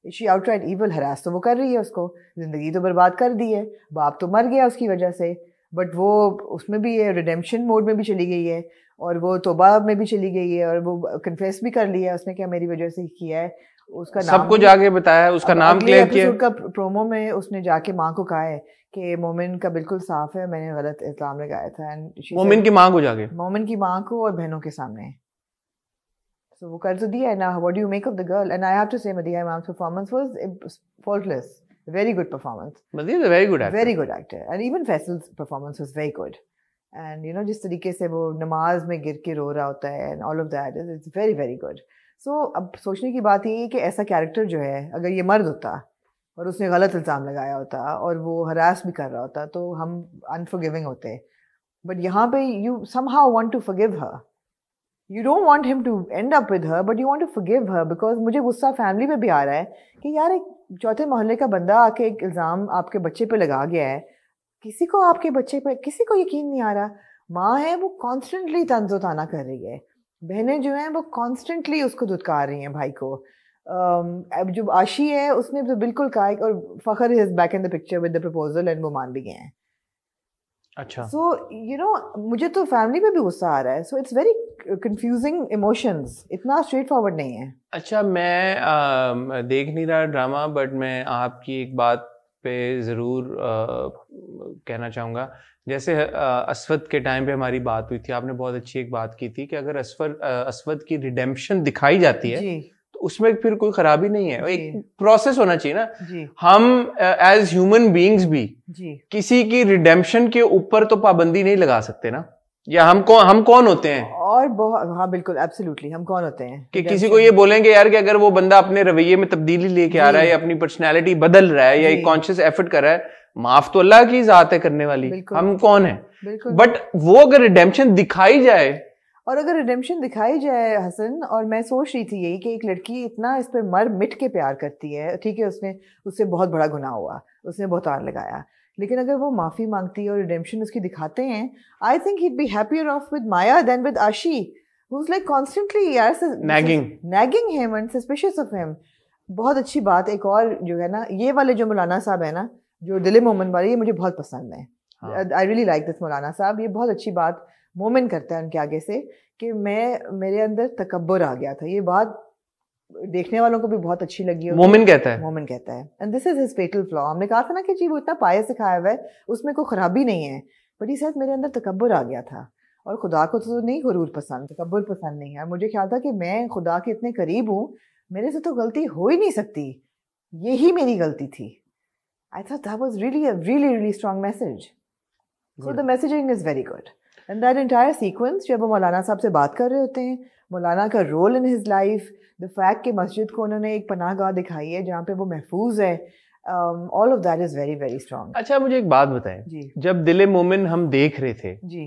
is she outright evil? Harass तो वो कर रही है उसको, जिंदगी तो बर्बाद कर दी है, बाप तो मर गया उसकी वजह से, बट वो उसमें भी है, रिडेम्पशन मोड में भी चली गई है और वो तौबा में भी चली गई है और वो कन्फेस भी कर लिया है उसने क्या मेरी वजह से किया है। उसका नाम सबको जाके बताया, उसका नाम क्लियर किया। का प्रोमो में उसने जाके माँ को कहा है कि मोमिन का बिल्कुल साफ है, मैंने गलत इल्जाम लगाया था। मोमिन की माँ को जाके, मोमिन की माँ को और बहनों के सामने। So वो कर तो दिया है ना। What do you make of the girl? And I have to say Madhiya Imam's performance was faultless. Very good performance. Madhiya is a very good actor. Very good actor. And even Faisal's performance was very good. And you know जिस तरीके से वो नमाज में गिर के रो रहा होता है and all of that, it's very very good. So अब सोचने की बात ये है कि ऐसा कैरेक्टर जो है अगर ये मर्द होता और उसने गलत इल्ज़ाम लगाया होता और वो हरास भी कर रहा होता तो हम अनफॉरगिविंग होते। बट यहाँ पे you somehow want to forgive her. You don't want him to end up with her, but you want to forgive her because मुझे गुस्सा फैमिली में भी आ रहा है कि यार एक चौथे मोहल्ले का बंदा आके एक इल्ज़ाम आपके बच्चे पे लगा गया है, किसी को आपके बच्चे पे किसी को यकीन नहीं आ रहा। माँ है वो कॉन्स्टेंटली तंज़ो ताना कर रही है, बहनें जो हैं वो कॉन्स्टेंटली उसको धुतकार रही हैं भाई को। अब जो आशी है उसने तो बिल्कुल कहा और Fakhar is back in the picture with the proposal and वो मान भी गए हैं। अच्छा, सो यू नो मुझे तो फैमिली पे भी गुस्सा आ रहा है। So it's very confusing emotions, इतना स्ट्रेट फॉरवर्ड नहीं है। अच्छा, मैं देख नहीं रहा ड्रामा, बट मैं आपकी एक बात पे ज़रूर कहना चाहूँगा। जैसे असवद के टाइम पे हमारी बात हुई थी, आपने बहुत अच्छी एक बात की थी कि अगर असवद की रिडेम्पशन दिखाई जाती है जी, तो उसमें फिर कोई खराबी नहीं है। एक प्रोसेस होना चाहिए ना जी। हम एज ह्यूमन बीइंग्स भी जी किसी की रिडेम्पशन के ऊपर तो पाबंदी नहीं लगा सकते ना। या हम कौन होते हैं और बहुत, हाँ बिल्कुल एब्सोल्युटली, हम कौन होते हैं कि किसी को ये बोलेंगे यार कि अगर वो बंदा अपने रवैये में तब्दीली लेके आ रहा है या अपनी पर्सनैलिटी बदल रहा है या एक कॉन्शियस एफर्ट कर रहा है, माफ तो अल्लाह की जात है करने वाली, हम कौन है। बट वो अगर रिडेम्पशन दिखाई जाए, और अगर रिडेम्पशन दिखाई जाए हसन, और मैं सोच रही थी यही कि एक लड़की इतना इस पे मर मिट के प्यार करती है, ठीक है उसने उससे बहुत बड़ा गुनाह हुआ, उसने बहुतान लगाया, लेकिन अगर वो माफ़ी मांगती है और रिडेम्पशन उसकी दिखाते हैं, I think he'd be happier off with Maya than with Ashi, who's like constantly यार nagging him and suspicious of him। बहुत अच्छी बात एक और जो है ना, ये वाले जो मौलाना साहब है ना, जो दिल मोमिन वाले, ये मुझे बहुत पसंद है। आई रियली लाइक दिस मौलाना साहब। ये बहुत अच्छी बात मोमिन करता है उनके आगे से कि मेरे अंदर तकब्बुर आ गया था। ये बात देखने वालों को भी बहुत अच्छी लगी। मोमिन कहता है and this is his fatal flaw. हमने कहा था ना कि जी वो इतना पाया सिखाया हुआ है, उसमें कोई खराबी नहीं है, बट ये शायद मेरे अंदर तकब्बुर आ गया था। और खुदा को तो नहीं गुरूर पसंद, तकब्बुर पसंद नहीं है। मुझे ख्याल था कि मैं खुदा के इतने करीब हूँ, मेरे से तो गलती हो ही नहीं सकती, यही मेरी गलती थी। I thought that was really a really strong message. So the messaging is very good and that entire sequence, जब वो मौलाना साहब से बात कर रहे होते हैं, मौलाना का role in his life, the fact कि मस्जिद को उन्होंने एक पनाहगाह दिखाई है जहाँ पे वो महफूज है, all of that is very very strong. अच्छा, मुझे एक बात बताएं जी, जब दिल मोमिन हम देख रहे थे जी,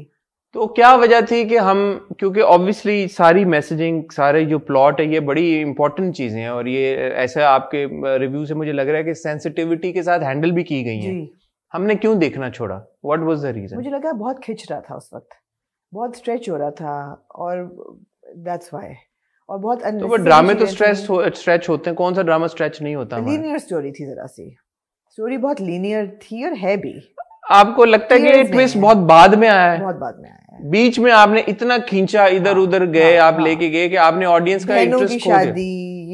तो क्या वजह थी कि हम, क्योंकि ऑब्वियसली सारी मैसेजिंग, सारे जो प्लॉट है, ये बड़ी इंपॉर्टेंट चीजें हैं और ये ऐसा आपके रिव्यू से मुझे लग रहा है कि सेंसिटिविटी के साथ हैंडल भी की गई हैं, हमने क्यों देखना छोड़ा? What was the reason? मुझे लगा बहुत खिंच रहा था उस वक्त, बहुत स्ट्रेच हो रहा था, और दैट्स व्हाई। और बहुत तो वो ड्रामे तो स्ट्रेच होते हैं, कौन सा ड्रामा स्ट्रेच नहीं होता? लीनियर स्टोरी थी, जरा सी स्टोरी बहुत लीनियर थी और है भी। आपको लगता है कि ये ट्विस्ट बहुत बाद में आया है? बहुत बाद में आया है। बीच में आपने इतना खींचा, इधर उधर गए, आप लेके गए कि आपने ऑडियंस का इंटरेस्ट खो दिया। शादी,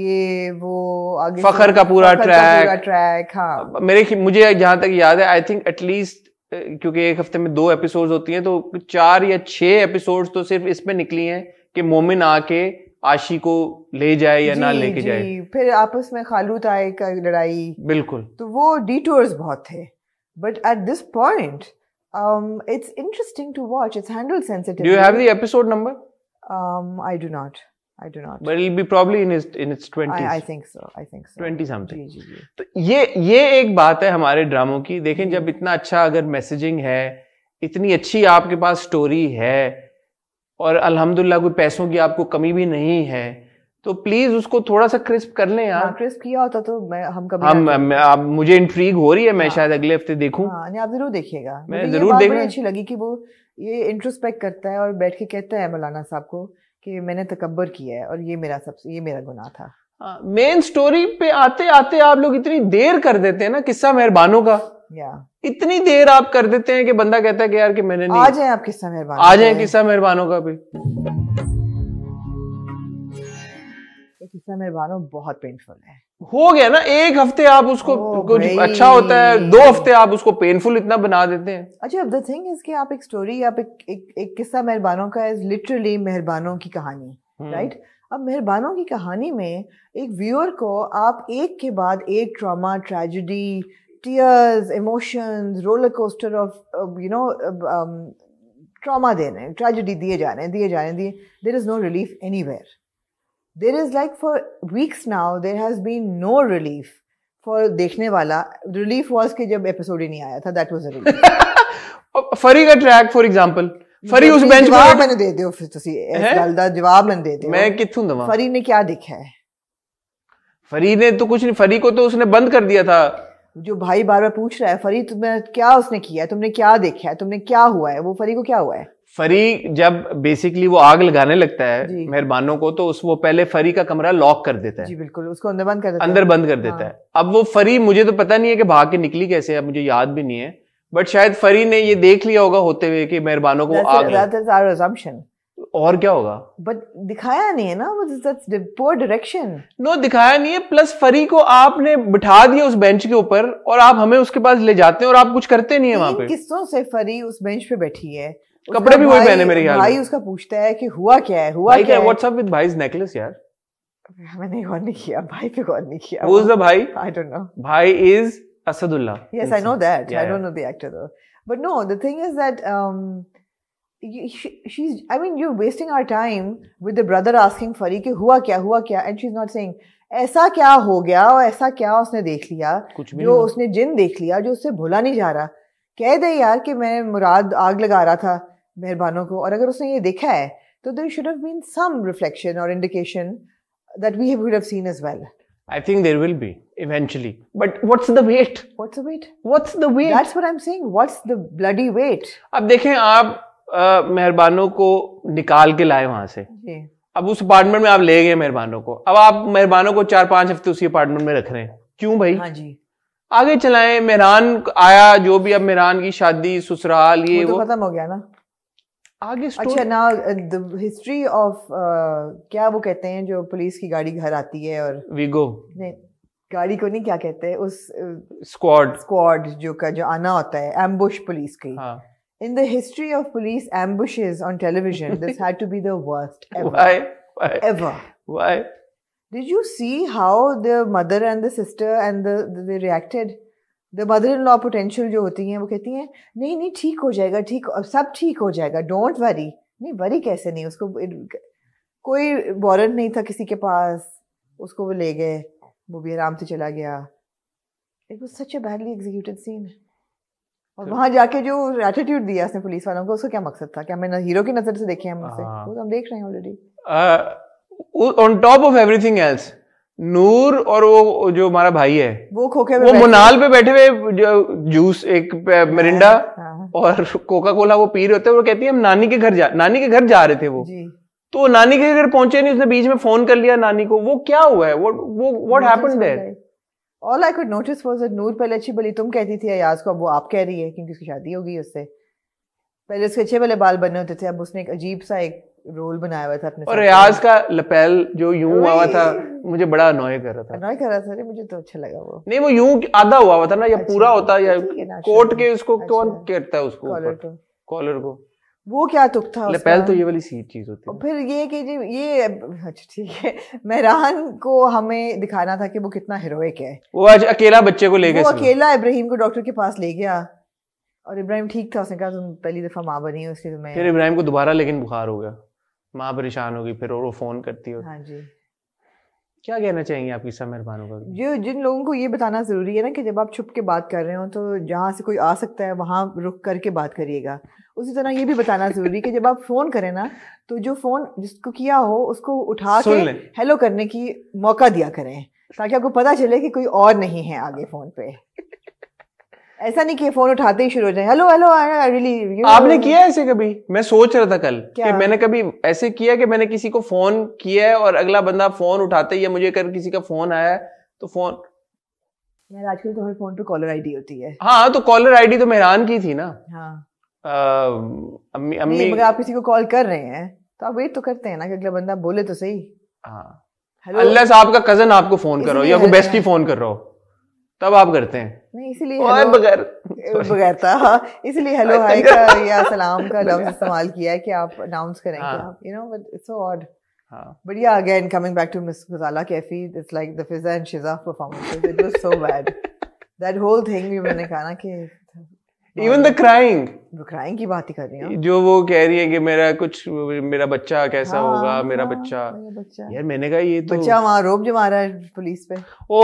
ये वो आगे फखर का पूरा ट्रैक, हाँ। मुझे जहां तक याद है, आई थिंक एटलीस्ट, क्योंकि एक हफ्ते में 2 एपिसोड्स होती हैं, तो 4 या 6 एपिसोड्स तो सिर्फ इसमें निकली हैं कि मोमिन आके आशी को ले जाए या ना लेके जाए। फिर आपस में खालू ताए का लड़ाई, बिल्कुल, तो वो डिटूर्स बहुत थे। But at this point, it's interesting to watch. It's handled sensitively. Do you have the episode number? I do not. But it'll be probably in its 20s. I think so. 20 something. जी. तो ये एक बात है हमारे ड्रामों की। देखें, जब इतना अच्छा अगर मैसेजिंग है, इतनी अच्छी आपके पास स्टोरी है, और अल्हम्दुलिल्लाह कोई पैसों की आपको कमी भी नहीं है, तो प्लीज उसको थोड़ा सा क्रिस्प कर लें यार। क्रिस्प किया होता तो मुझे इंट्रीग हो रही है, मैं शायद अगले हफ्ते देखूं। आप जरूर देखिएगा। मैं जरूर देखूंगा। अच्छी लगी कि वो ये इंट्रोस्पेक्ट करता है और बैठ के कहता है मौलाना साहब को कि मैंने तकब्बर किया है और ये मेरा गुनाह था। मेन स्टोरी पे आते आते आप लोग इतनी देर कर देते हैं ना। किस्सा मेहरबानों का, इतनी देर आप कर देते हैं कि बंदा कहता है कि यार कि मैंने नहीं। आ जाए आप किस्सा मेहरबान, आ जाए किस्सा मेहरबानों का भी। किस्सा मेहरबानों बहुत पेनफुल है। हो गया ना, एक हफ्ते आप उसको कुछ अच्छा होता है, 2 हफ्ते आप उसको पेनफुल इतना बना देते हैं। अच्छा, अब द थिंग इज कि आप एक स्टोरी, आप एक किस्सा मेहरबानों का इज लिटरली मेहरबानों की कहानी, राइट? अब मेहरबानों की कहानी में एक व्यूअर को आप एक के बाद एक trauma, tragedy, tears, emotions, roller coaster of trauma दे रहे हैं, ट्रेजेडी दिए जा रहे हैं। There is no relief anywhere. There is like for weeks now there has been no relief for देखने वाला। Relief was कि जब एपिसोड ही नहीं आया था, that was a relief। फरी का ट्रैक फॉर एग्जांपल, फरी उस बेंच पे मैंने दे दियो, फिर तुसी इस गल दा जवाब मैंने दे दियो। मैं किथों दवा? फरी ने क्या देखा है? फरी ने तो कुछ नहीं, फरी को तो उसने बंद कर दिया था। जो भाई बार बार पूछ रहा है फरी तुम्हें क्या उसने किया, तुमने क्या देखा है, तुमने क्या हुआ है, वो फरी को क्या हुआ है? फरी जब बेसिकली वो आग लगाने लगता है मेहरबानों को, तो वो पहले फरी का कमरा लॉक कर देता है। जी बिल्कुल, उसको अंदर बंद कर देता है। अंदर बंद कर देता है। अब वो फरी, मुझे तो पता नहीं है कि भाग के निकली कैसे, अब मुझे याद भी नहीं है, बट शायद फरी ने ये देख लिया होगा होते हुए कि मेहरबानों को आग। और क्या होगा? बट दिखाया नहीं है ना, पोर डायरेक्शन। नो, दिखाया नहीं है। प्लस फरी को आपने बिठा दिया उस बेंच के ऊपर और आप हमें उसके पास ले जाते हैं और आप कुछ करते नहीं है वहां पे। किस्सों से फरी उस बेंच पे बैठी है, कपड़े भी वही पहने मेरे ख्याल में। भाई उसका पूछता है कि हुआ क्या है, हुआ क्या है? व्हाट्स अप विद भाई's नेकलेस यार? मैंने गौर नहीं किया, भाई पे गौर नहीं किया। Who is the भाई? I don't know. भाई is Asadullah. Yes, I know that. I don't know the actor though. But no, the thing is that she's, I mean, you're wasting our time with the brother asking Fari कि हुआ क्या, and she's not saying ऐसा क्या हो गया और ऐसा क्या उसने देख लिया, जो उसने जिन देख लिया जो उससे भूला नहीं जा रहा। कह दे यार कि मैं मुराद आग लगा रहा था मेहरबानों को, और अगर उसने ये देखा है तो there should have been some reflection or indication that we would have seen as well. I think there will be eventually, but what's the wait? What's the wait? What's the wait? That's what I'm saying. What's the bloody wait? अब देखें, आप मेहरबानों को निकाल के लाए वहां से, अब उस अपार्टमेंट में आप ले गए मेहरबानों को, अब आप मेहरबानों को 4-5 हफ्ते उसी अपार्टमेंट में रख रहे हैं, क्यों भाई? हाँ जी, आगे चलाएं। मेहरान आया जो भी, अब मेहरान की शादी, ससुराल, ये वो खत्म हो गया ना, आगे अच्छा ना द हिस्ट्री ऑफ क्या वो कहते हैं जो पुलिस की गाड़ी घर आती है और वीगो, नहीं गाड़ी को नहीं, क्या कहते हैं उस स्क्वाड जो आना होता है, एम्बुश पुलिस की। In the history of police ambushes on television, this had to be the worst ever. Why? Ever. Why? Did you see how the mother and the sister and they reacted? The mother-in-law potential जो होती हैं वो कहती हैं नहीं ठीक हो जाएगा, ठीक सब ठीक हो जाएगा, डोंट वरी। नहीं वरी कैसे नहीं, उसको कोई वारंट नहीं था किसी के पास, उसको वो ले गए, वो भी आराम से चला गया। It was such a badly executed scene. और वहां जाके जो एटीट्यूड दिया उसने पुलिस वालों को, उसका क्या मकसद था? क्या मैंने हीरो की नजर से देखे हम उसे? वो हम देख रहे हैं already. On top of everything else, Noor और वो जो हमारा भाई है वो खोखे वो मुनाल पे बैठे हुए जूस, एक मिरिंडा और कोका कोला वो पी रहे होते हैं। वो कहती है हम नानी के घर जा रहे थे वो, तो नानी के घर पहुंचे नहीं, उसने बीच में फोन कर लिया नानी को। वो क्या हुआ है? What happened there? All I could notice was that Noor पहले अच्छी भली तुम कहती थी अयाज को, अब वो आप कह रही है क्योंकि उसकी शादी हो गई उससे। पहले उसके अच्छे वाले बाल बने होते थे, अब उसने एक अजीब सा एक रोल बनाया हुआ था अपने। और अयाज का लपेल जो यूं हुआ था मुझे बड़ा अनॉय कर रहा था। मुझे तो अच्छा लगा वो। नहीं वो यूं आधा हुआ था ना, या पूरा होता या कोट के, उसको कौन कहता है उसको, कॉलर को, वो क्या तुक था? लपेल तो ये वाली चीज होती है। फिर ये कि ये अच्छा ठीक है, मेहरान को हमें दिखाना था कि वो कितना हीरोइक है। वो आज अकेला बच्चे को ले गया, वो अकेला इब्राहिम को डॉक्टर के पास ले गया और इब्राहिम ठीक था, उसने कहा तुम पहली दफा माँ बनी हो इसलिए तुम्हें। फिर इब्राहिम को दोबारा लेकिन बुखार हो गया, माँ परेशान होगी, फिर वो फोन करती हो। हाँ जी, क्या कहना चाहेंगे आप किस्सा मेहरबानों का? जो जिन लोगों को ये बताना जरूरी है ना कि जब आप छुप के बात कर रहे हो तो जहाँ से कोई आ सकता है वहाँ रुक करके बात करिएगा। उसी तरह ये भी बताना जरूरी है कि जब आप फोन करें ना तो जो फोन जिसको किया हो उसको उठा के हेलो करने की मौका दिया करें, ताकि आपको पता चले कि कोई और नहीं है आगे फोन पे। ऐसा नहीं कि फोन उठाते ही शुरू हो जाए हेलो हेलो रियली। आपने किया ऐसे कभी? मैं सोच रहा था कल कि मैंने कभी ऐसे किया कि मैंने किसी को फोन किया है और अगला बंदा फोन उठाते ही, मुझे कर किसी का फोन आया तो फोन यार आजकल तो हर फोन पे कॉलर आईडी होती है। हाँ तो कॉलर आईडी तो मेहरान की थी ना। हाँ अम्मी मगर आप किसी को कॉल कर रहे हैं तो आप वेट तो करते हैं ना कि अगला बंदा बोले तो सही। हाँ अल्लाह साहब का कजन आपको फोन कर रहा हो या कोई बेस्टी फोन कर रहा हो तब आप करते हैं। नहीं इसीलिए बगैर था इसलिए हेलो हाय का या सलाम का लफ्ज इस्तेमाल किया है कि आप अनाउंस करें कि आप you know it's so odd. But yeah, again coming back to Miss Ghazala Kaifi, it's like the Fizza and Shiza performances. It was so bad. That whole thing भी मैंने कहा ना कि Even the crying. वो crying की बात ही कर रही हूँ। जो वो कह रही है कि मेरा बच्चा कैसा होगा मेरा बच्चा। यार मैंने कहा ये तो बच्चा वहाँ रोब जमा रहा है पुलिस पे।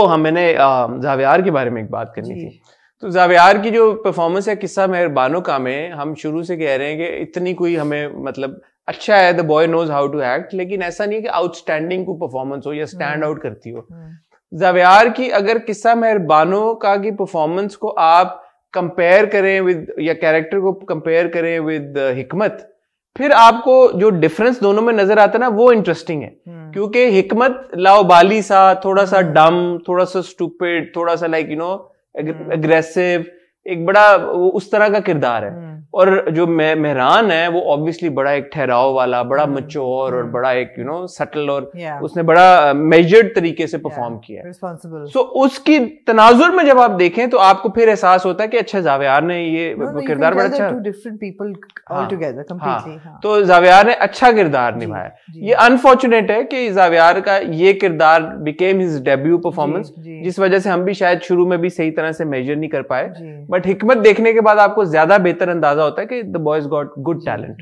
हाँ मैंने जावियार के बारे में एक बात करनी थी। तो जावियार की जो परफॉर्मेंस है किस्सा मेहरबानों का में हम शुरू से कह रहे हैं कि इतनी कोई हमें मतलब अच्छा है the boy knows how to act लेकिन ऐसा नहीं है कि आउटस्टैंडिंग को परफॉर्मेंस हो या स्टैंड आउट करती हो। जावियार की अगर किस्सा मेहरबानों का की परफॉर्मेंस को आप कंपेयर करें विद या कैरेक्टर को कंपेयर करें विद हिकमत फिर आपको जो डिफरेंस दोनों में नजर आता है ना वो इंटरेस्टिंग है क्योंकि हिकमत लाओबाली सा थोड़ा सा डम थोड़ा सा स्टूपिड थोड़ा सा लाइक यू नो एग्रेसिव एक बड़ा उस तरह का किरदार है और जो मेहरान है वो ऑब्वियसली बड़ा एक ठहराव वाला बड़ा मैच्योर और बड़ा एक यू नो सटल और उसने बड़ा मेजर्ड तरीके से परफॉर्म किया है। सो उसकी तनाजुर में जब आप देखें तो आपको फिर एहसास होता है कि अच्छा जावियार ने ये किरदार बड़ा अच्छा तो जावियार ने अच्छा किरदार निभाया। ये अनफॉर्चुनेट है कि जावियार का ये किरदार बिकेम हिज डेब्यू परफॉर्मेंस जिस वजह से हम भी शायद शुरू में भी सही तरह से मेजर नहीं कर पाए बट हिकमत देखने के बाद आपको ज्यादा बेहतर अंदाजा होता है कि the boys got good talent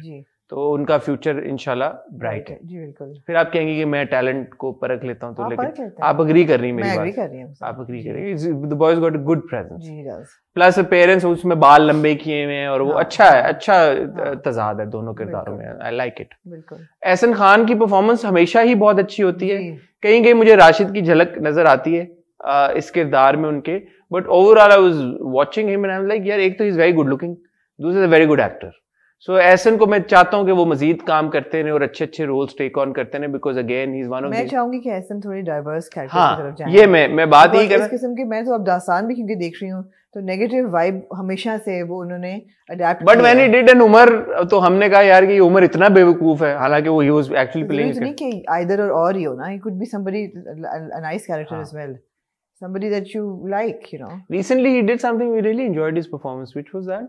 तो उनका फ्यूचर इंशाल्लाह ब्राइट है। जी बिल्कुल। फिर आप कहेंगे कि मैं टैलेंट को परख लेता हूं तो लेकिन आप अग्री कर रही हैं मेरी बात आप अग्री करेंगे the boys got a good presence plus parents उसमें बाल लंबे किए हुए हैं और वो अच्छा है अच्छा तजाद है दोनों किरदारों में आई लाइक इट। बिल्कुल। एहसन खान की परफॉर्मेंस हमेशा ही बहुत अच्छी होती है कहीं कहीं मुझे राशिद की झलक नजर आती है इस किरदार में उनके but overall I was watching him and I am like यार एक तो he is very good looking दूसरा वेरी गुड एक्टर। सो एहसन को मैं चाहता हूं कि वो मजीद काम करते रहे और अच्छे अच्छे रोल्स टेक ऑन करते रहे because again he is one of मैं चाहूंगी कि एहसन थोड़ी डाइवर्स कैरेक्टर्स की तरफ जाए। ये मैं बात ही कर रहा हूं इस किस्म की मैं तो अब दास्तान भी क्योंकि देख रही हूं तो नेगेटिव वाइब हमेशा से वो उन्होंने adapt but when he did an Umar तो हमने कहा यार कि ये उमर इतना बेवकूफ है हालांकि वो ही वाज एक्चुअली प्लेइंग नहीं कि आइदर और ही हो ना he could be somebody a nice character as well somebody that you like you know recently he did something we really enjoyed his performance which was that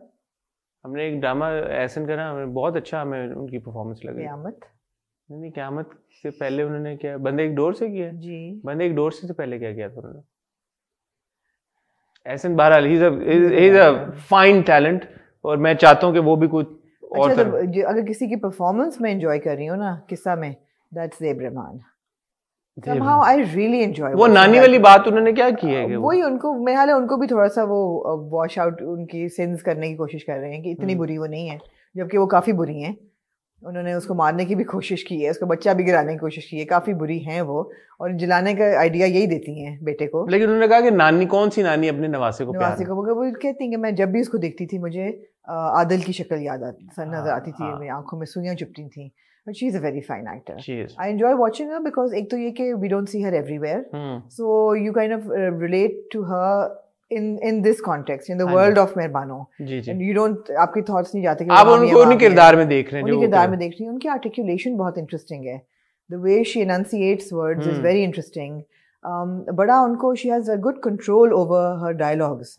हमने एक drama ऐसन करा हमें बहुत अच्छा हमें उनकी परफॉर्मेंस लगी। क़यामत नहीं क़यामत से पहले उन्होंने क्या बंदे एक डोर से किया जी बंदे एक डोर से पहले क्या किया था उन्होंने ऐसन बहरहाल he is a fine talent और मैं चाहता हूँ कि वो भी कुछ और अच्छा, तो अगर किसी की परफॉर्मेंस में एंजॉय कर रही हूँ ना किस्सा में that's ज़ेब Rahman Somehow I really enjoy वो नानी वाली बात उन्होंने क्या की है वही उनको मेरे ख्याल है उनको भी थोड़ा सा वो वॉश आउट उनकी सिंस करने की कोशिश कर रहे हैं कि इतनी बुरी वो नहीं है जबकि वो काफ़ी बुरी हैं। उन्होंने उसको मारने की भी कोशिश की है उसका बच्चा भी गिराने की कोशिश की है काफ़ी बुरी हैं वो और जलाने का आइडिया यही देती हैं बेटे को। लेकिन उन्होंने कहा कि नानी कौन सी नानी अपने नवासे को वो कहती हैं कि मैं जब भी उसको देखती थी मुझे आदिल की शक्ल याद नजर आती थी मेरी आंखों में सुइयां चुभती थी but she is a very fine actor. She is. I enjoy watching her because एक तो ये कि we don't see her everywhere, so you kind of relate to her in this context, in the world of मेहरबानों. Ji ji. And you don't आपके thoughts नहीं जाते कि आप उनको उन्हीं किरदार में देख रहे हैं उन्हीं किरदार में देख रही हैं उनकी articulation बहुत interesting है. The way she enunciates words is very interesting. बड़ा उनको she has a good control over her dialogues.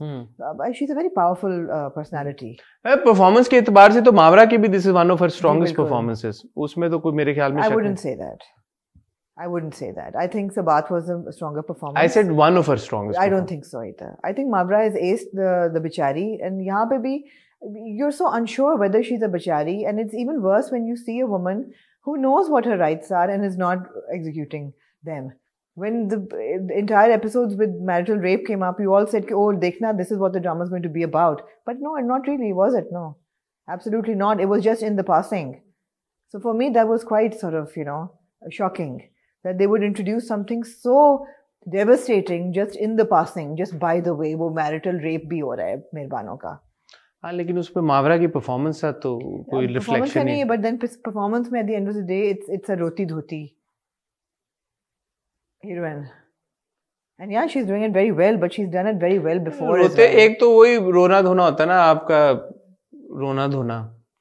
She's a very powerful personality. Performance के एतबार से तो मावरा की भी this is one of her strongest performances. उसमें तो कोई मेरे ख्याल में I wouldn't say that. I wouldn't say that. I think Sabat was a stronger performance. I said one of her strongest. I don't think so either. I think Mavra has aced the bichari and यहाँ पे भी you're so unsure whether she's a bichari and it's even worse when you see a woman who knows what her rights are and is not executing them. When the entire episodes with marital rape came up, you all said, oh, dekhna, this is what the drama is going to be about. But no, not really, was it? No, absolutely not. It was just in the passing. So for me, that was quite sort of, you know, shocking that they would introduce something so devastating just in the passing, just by the way, वो marital rape भी हो रहा है मेहरबानों का। हाँ लेकिन उस पे मावरा की परफॉर्मेंस था तो कोई रिफ्लेक्शन नहीं है but then performance में at the end of the day it's a रोती धोती heroine And yeah, she's doing it very well, but she's done it very well before. रोते एक तो वही रोना धोना होता है ना, आपका रोना धोना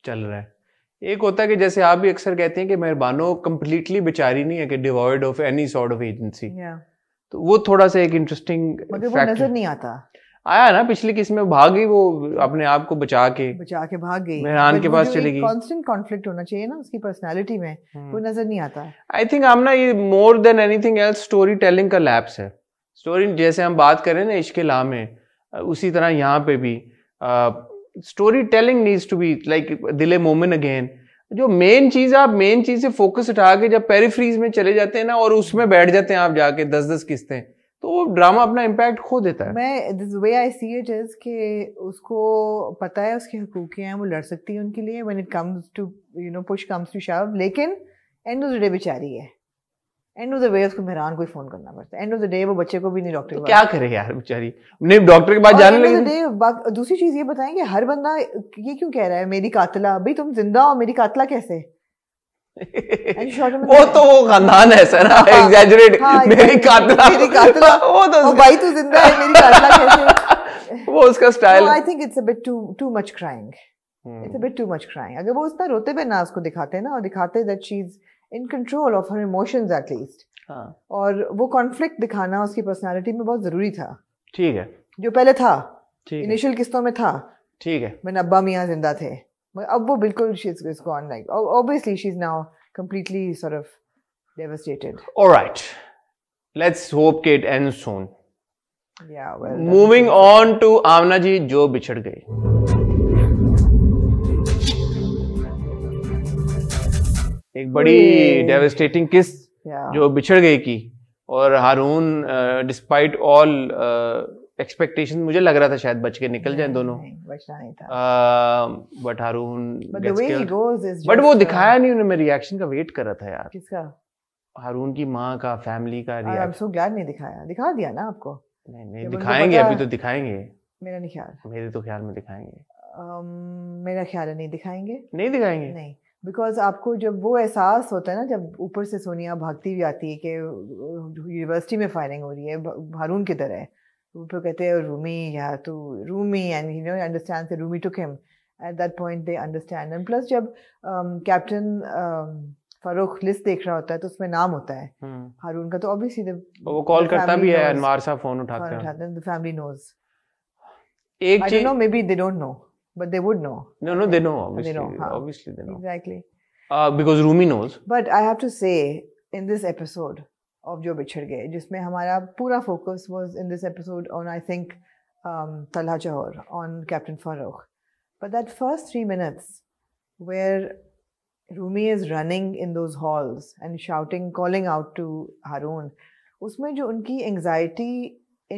चल रहा है. एक होता है कि जैसे आप भी अक्सर कहते हैं कि मेहरबानो कंप्लीटली बेचारी नहीं है कि devoid of any sort of agency. तो वो थोड़ा सा एक इंटरेस्टिंग फैक्टर नजर नहीं आता. आया ना पिछली किस में भाग गई, वो अपने आप को बचा के भाग गई, मेहरान के पास चली गई. कांस्टेंट कॉन्फ्लिक्ट होना चाहिए ना उसकी पर्सनालिटी में, वो नजर नहीं आता. आई थिंक आमना ये more than anything else story telling का लैप्स है. स्टोरी जैसे हम बात करें ना इश्क ला में, उसी तरह यहाँ पे भी story telling needs to be like Dile Momin again. जो मेन चीज, आप मेन चीज से फोकस उठा के जब पेरिफ्रीज में चले जाते हैं ना और उसमें बैठ जाते हैं आप जाके 10-10 किस्तें, तो वो ड्रामा अपना इम्पैक्ट खो देता है. मैं this way I see it is कि उसको पता है उसके हकूक़ हैं, वो लड़ सकती है उनके लिए when it comes to you know push comes to shove. लेकिन एंड ऑफ द डे बेचारी है, एंड ऑफ द वे उसको मेहरान को फोन करना पड़ता है. एंड ऑफ द डे वो बच्चे को भी नहीं डॉक्टर तो क्या करे यार बेचारी, नहीं डॉक्टर के पास जाने लगी. दूसरी चीज ये बताएं कि हर बंदा ये क्यों कह रहा है मेरी कातिला, भाई तुम जिंदा हो, मेरी कातिला कैसे? वो तो वो खानदान ऐसा ना, एग्जैजरेट, मेरी कातिला वो तो भाई तू जिंदा है, मेरी कातिला कैसे? वो उसका style. I think it's a bit too much crying. It's a bit too much crying. अगर वो उतना रोते हुए ना उसको दिखाते ना, और दिखाते that she is in control of her emotions at least, और वो कॉन्फ्लिक्ट दिखाना उसकी पर्सनालिटी में बहुत जरूरी था. ठीक है, जो पहले था इनिशियल किस्तों में था. ठीक है, मैंने अब्बा मियाँ जिंदा थे, अब वो बिल्कुल she's gone, like obviously she's now completely sort of devastated. All right, let's hope it ends soon. Yeah, well, moving on to आमना जी जो बिछड़ गई. एक बड़ी devastating किस जो बिछड़ गई की, और हारून डिस्पाइट ऑल एक्सपेक्टेशन मुझे लग रहा था शायद बच के निकल जाए दोनों. बचना नहीं था. बट हारून बट वो दिखाया नहीं उन्होंने. मैं रिएक्शन का वेट कर रहा था यार. किसका? हारून की माँ का, फैमिली का reaction. I am so glad नहीं दिखाया. दिखा दिया ना आपको. नहीं दिखाएंगे, अभी तो दिखाएंगे. मेरा नहीं ख्याल, मेरे तो ख्याल में दिखाएंगे. मेरा ख्याल है नहीं दिखाएंगे. नहीं, बिकॉज आपको जब वो एहसास होता है ना, जब ऊपर से सोनिया भागती हुई आती है कि यूनिवर्सिटी में फायरिंग हो रही है, हारून की तरह है, ऊपर कहते हैं रूमी या तो Rumi, and you know understand से Rumi took him. At that point they understand. And plus जब कैप्टन फारूक लिस्ट देख रहा होता है तो उसमें नाम होता है हारून का, तो ऑब्वियसली वो कॉल करता भी है, अनवार साहब फोन उठाते हैं. The family knows. एक चीज, I don't know, maybe they don't know, but they would know. No, they know, obviously they know. Exactly. Because Rumi knows. But I have to say, in this episode of Jo Bichhad Gaye, जिसमें हमारा पूरा focus was in this episode on, I think, Talha Johar, on Captain Farooq. But that first 3 minutes where Rumi is running in those halls and shouting, calling out to Haroon, उसमें जो उनकी anxiety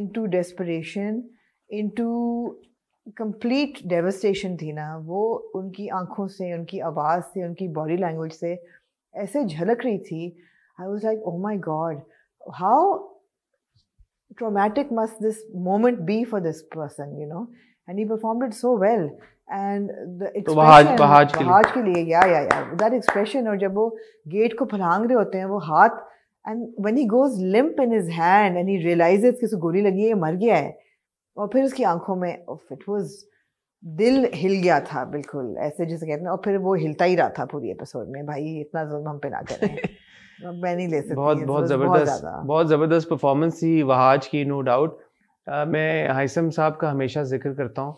into desperation, into complete devastation थी ना, वो उनकी आंखों से, उनकी आवाज़ से, उनकी बॉडी लैंग्वेज से ऐसे झलक रही थी. I was like, oh my God, how traumatic must this moment be for this person, you know. And he performed it so well. And the expression Behaj के लिए, या दैट एक्सप्रेशन. और जब वो गेट को फलांग रहे होते हैं, वो हाथ, and when he goes limp in his hand and he realizes कि उसको गोली लगी है, मर गया है, और फिर उसकी आंखों में इट वाज, दिल हिल गया था बिल्कुल ऐसे जैसे कहते हैं. और फिर वो हिलता ही रहा था पूरी एपिसोड में. भाई इतना जुल्म हम पे ना करें. मैं नहीं ले सकती. बहुत जबरदस्त परफॉर्मेंस थी वहाज की, नो डाउट. मैं हाइसम साहब का हमेशा जिक्र करता हूँ.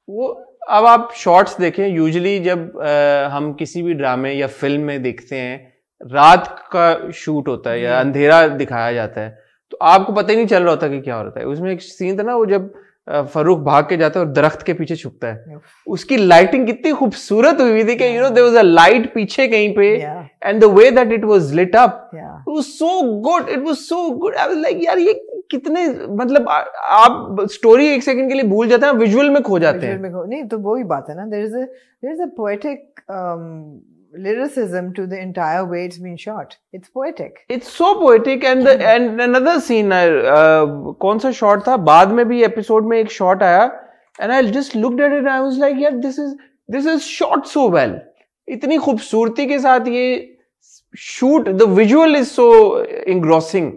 वो अब आप शॉर्ट्स देखें, यूजुअली जब हम किसी भी ड्रामे या फिल्म में देखते हैं, रात का शूट होता है या अंधेरा दिखाया जाता है, तो आपको पता ही नहीं चल रहा होता कि क्या हो रहा है. उसमें एक सीन था ना, वो जब फारूक भाग के जाता है और दरख्त के पीछे छुपता है, उसकी लाइटिंग कितनी खूबसूरत हुई थी कि you know there was a light पीछे कहीं पे, and the way that it was lit up, it was so good. It was so good. I was like, यार ये कितने, मतलब आप स्टोरी एक सेकंड के लिए भूल जाते हैं, विजुअल में खो जाते हैं. नहीं तो वही बात है ना, there is a poetic lyricism to the entire way it's been shot. It's poetic. It's so poetic. And another scene, कौन सा shot था, बाद में भी episode में एक shot आया, and I just looked at it and I was like, yeah, this is shot so well. इतनी खूबसूरती के साथ ये shoot, the visual is so engrossing,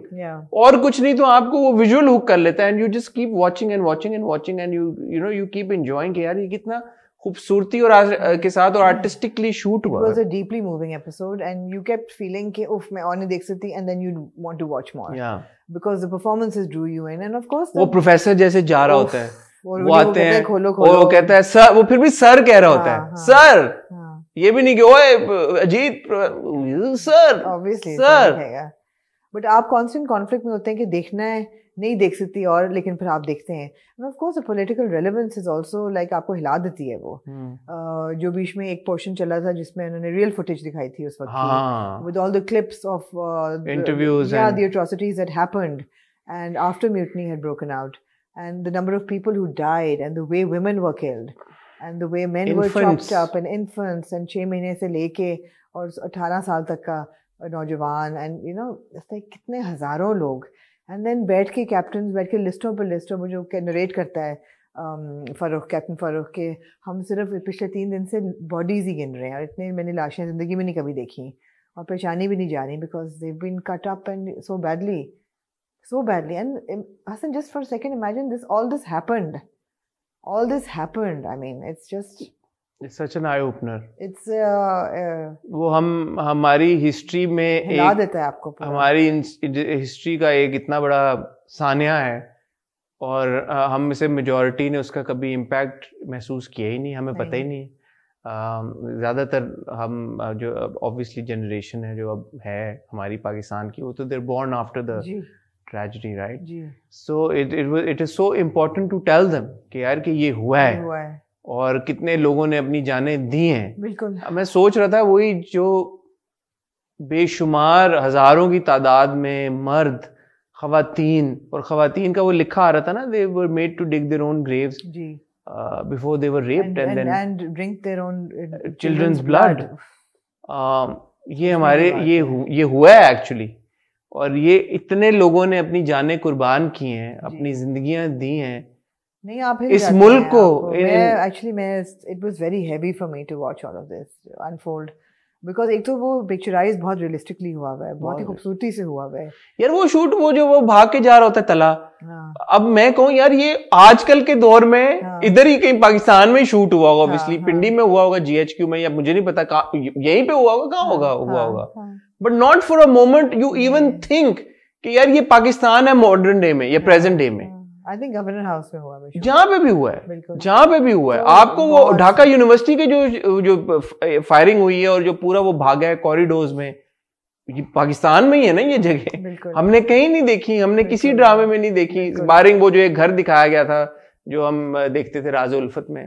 और कुछ नहीं तो आपको वो विजुअल हुक कर लेता है, and you just keep watching and watching and watching, and you no you keep enjoying कि यार ये कितना खूबसूरती और के साथ और आर्टिस्टिकली शूट हुआ। It was a deeply moving episode and you kept feeling कि उफ मैं और नहीं देख सकती, and then you want to watch more. Yeah. Because the performances drew you in, and of course वो प्रोफेसर जैसे जा रहा होता है, वो आते हैं और वो कहता है सर, वो फिर भी सर कह रहा होता है, सर, ये भी नहीं कि ओए Ajit sir, obviously sir. But आप कांस्टेंट कॉन्फ्लिक्ट में होते हैं कि देखना है, नहीं देख सकती और लेकिन फिर आप देखते हैं, end of course the political relevance is also like आपको हिला देती है वो। जो बीच में एक पोर्शन चला था जिसमें उन्होंने रियल फुटेज दिखाई थी उस वक्त with all the clips of interviews the atrocities that happened and after mutiny had broken out, and the number of people who died and the way women were killed and the way main were chopped up, and infants, and 6 महीने से लेके और 18 साल तक का नौजवान, and you no कितने हजारों लोग, एंड देन बैठ के कैप्टन बैठ के लिस्टों पर लिस्टों जो नरेट करता है फ़ारूक, कैप्टन फ़ारूक के, हम सिर्फ पिछले 3 दिन से बॉडीज ही गिन रहे हैं और इतने मैंने लाशें ज़िंदगी में नहीं कभी देखी और पहचानी भी नहीं जा रही, because they been cut up and so badly and Hasan just for second imagine this all this happened, I mean it's just It's such an eye opener. It's वो हमारी हिस्ट्री में हिला देता है आपको, हमारी हिस्ट्री का एक इतना बड़ा सानिया है और हम से मेजॉरिटी ने उसका कभी इम्पैक्ट महसूस किया ही नहीं, हमें पता ही नहीं। ज़्यादातर हम जो ऑब्वियसली जनरेशन है जो अब है हमारी पाकिस्तान की, वो तो they're born after the tragedy, right? So it is so important to tell them कि यार कि ये हुआ है और कितने लोगों ने अपनी जानें दी हैं। बिल्कुल। मैं सोच रहा था वही जो बेशुमार हजारों की तादाद में मर्द, खवातीन, और खवातीन का वो लिखा आ रहा था ना, they were made to dig their own graves before they were raped and drink their own children's blood. ये हमारे ये हुआ है एक्चुअली, और ये इतने लोगों ने अपनी जानें कुर्बान की हैं, अपनी जिंदगियां दी हैं नहीं आप इस मुल्क को। It was very heavy for me to watch all of this unfold, because एक तो वो पिक्चराइज बहुत रियलिस्टिकली हुआ हुआ है, बहुत ही खूबसूरती से हुआ हुआ है यार वो शूट, वो जो वो भाग के जा रहा होता है तला। अब मैं कहूँ यार ये आजकल के दौर में इधर ही कहीं पाकिस्तान में शूट हुआ होगा, ऑब्वियसली पिंडी में हुआ होगा, GHQ में, या मुझे नहीं पता यहीं पे हुआ होगा, कहाँ हुआ होगा, but not for a moment you even think कि यार ये पाकिस्तान है मॉडर्न डे में या प्रेजेंट डे में। आई थिंक गवर्नर हाउस में हुआ है, जहाँ पे भी हुआ है, जहाँ पे भी हुआ है। आपको वो ढाका यूनिवर्सिटी के जो फायरिंग हुई है और जो पूरा वो भागा है कॉरिडोर्स में, ये पाकिस्तान में ही है ना ये जगह, हमने कहीं नहीं देखी, हमने किसी ड्रामे में नहीं देखी। बारिंग वो जो एक घर दिखाया गया था जो हम देखते थे राज़ उल्फत में,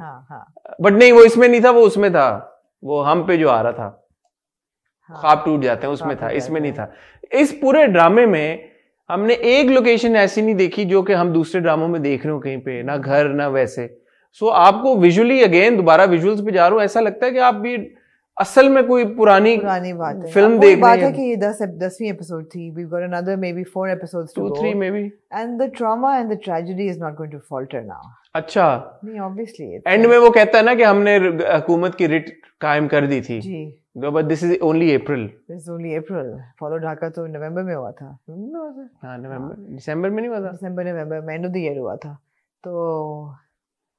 बट नहीं वो इसमें नहीं था, वो उसमें था, वो हम पे जो आ रहा था ख्वाब टूट जाते हैं उसमें था, इसमें नहीं था। इस पूरे ड्रामे में हमने एक लोकेशन ऐसी नहीं देखी जो कि हम दूसरे ड्रामों में देख रहे हो कहीं पे, ना घर ना वैसे। सो आपको विजुअली अगेन दोबारा विजुअल्स पे जा रहा हूँ, ऐसा लगता है कि आप भी असल में कोई पुरानी बात फिल्म देख रहे हैं। बात है कि ये 10वीं एपिसोड थी, we've got another maybe 4 episodes to go, 2-3 maybe, and the trauma and the tragedy is not going to falter now. अच्छा नहीं obviously एंड में वो कहता है ना कि हमने हुकूमत की रिट कायम कर दी थी जी, but this is only April, fall of Dhaka तो नवंबर में हुआ था। हाँ नवंबर, दिसंबर में नहीं हुआ था, दिसंबर नवंबर एंड ऑफ द ईयर हुआ था। तो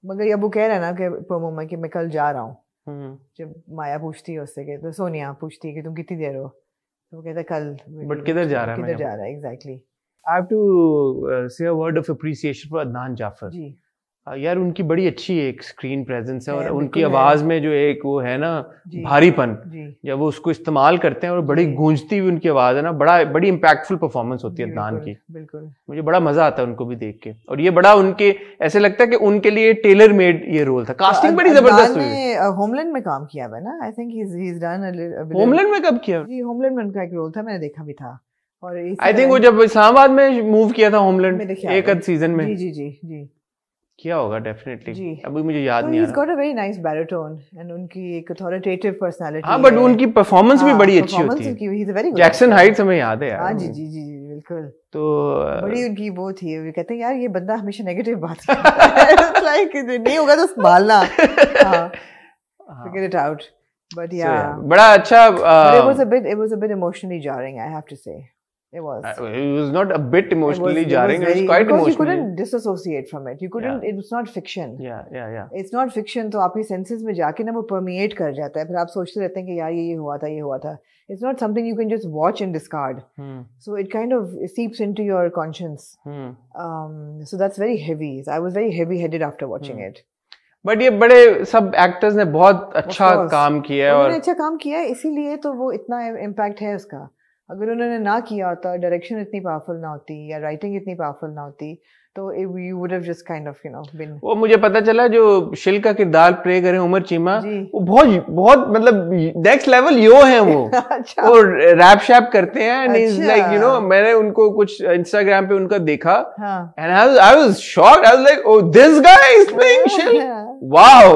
मगर अब वो कह रहा है ना कि प्रोमो में कि मैं कल जा रहा हूँ, जब माया पूछती है उससे कि तो सोनिया पूछती है कि तुम कितनी देर हो, तो वो कहता है कल, बट किधर जा रहा है, किधर जा रहा है exactly. I have to say a word of appreciation for Adnan Jaffar ji. यार उनकी बड़ी अच्छी एक स्क्रीन प्रेजेंस है और उनकी आवाज में जो एक वो है ना भारीपन, जब वो उसको इस्तेमाल करते हैं और बड़ी गूंजती हुई उनकी आवाज है ना, बड़ी इम्पैक्टफुल परफॉर्मेंस होती है अदनान की। बिल्कुल मुझे बड़ा मजा आता है उनको भी देख के, और ये बड़ा उनके ऐसे लगता है कि उनके लिए टेलर मेड ये रोल था। कास्टिंग बड़ी जबरदस्त हुई। होमलैंड में काम किया है ना, I think he is done. Homeland में कब किया? जी होमलैंड में उनका एक रोल था, मैंने देखा भी था। और आई थिंक वो जब इस्लामाबाद में मूव किया था होमलैंड एक आध सीजन में। जी जी जी जी किया होगा डेफिनेटली, अभी मुझे याद नहीं आ रहा। He's got a very nice baritone and उनकी एक authoritative personality। हाँ बट उनकी परफॉर्मेंस भी बड़ी अच्छी होती है। He's a very good Jackson Heights हमें याद है यार। हाँ जी जी जी बिल्कुल। तो बड़ी उनकी वो थी, वो कहते हैं यार ये बंदा हमेशा नेगेटिव बात करता है, like नहीं होगा तो संभालना, figure it out। But yeah, बड़ा अच्छा. But it was a bit emotionally jarring, I have to say. It was not a bit emotionally jarring. It was quite because emotional. You couldn't disassociate from it. You couldn't. It was not fiction. Yeah. It's not fiction. तो आपकी senses में जाके ना वो permeate कर जाता है. फिर आप सोचते रहते हैं कि यार ये हुआ था. It's not something you can just watch and discard. So it kind of seeps into your conscience. So that's very heavy. I was very heavy-headed after watching it. But ये बड़े सब एक्टर्स ने बहुत अच्छा काम किया है. उन्होंने अच्छा काम किया है, इसीलिए तो वो इतना इम्पैक्ट है उसका. अगर उन्होंने ना किया होता, डायरेक्शन इतनी पावरफुल ना होती या राइटिंग इतनी पावरफुल ना होती, तो you would have just kind of been. वो मुझे पता चला जो शिल का किरदार प्ले करे उमर चीमा, वो बहुत मतलब नेक्स्ट लेवल यो है वो. अच्छा. वो रैप शैप करते हैं and he's like मैंने उनको कुछ इंस्टाग्राम पे उनका देखा and I was shocked. I was like, oh, this guy is playing शिल. वाओ.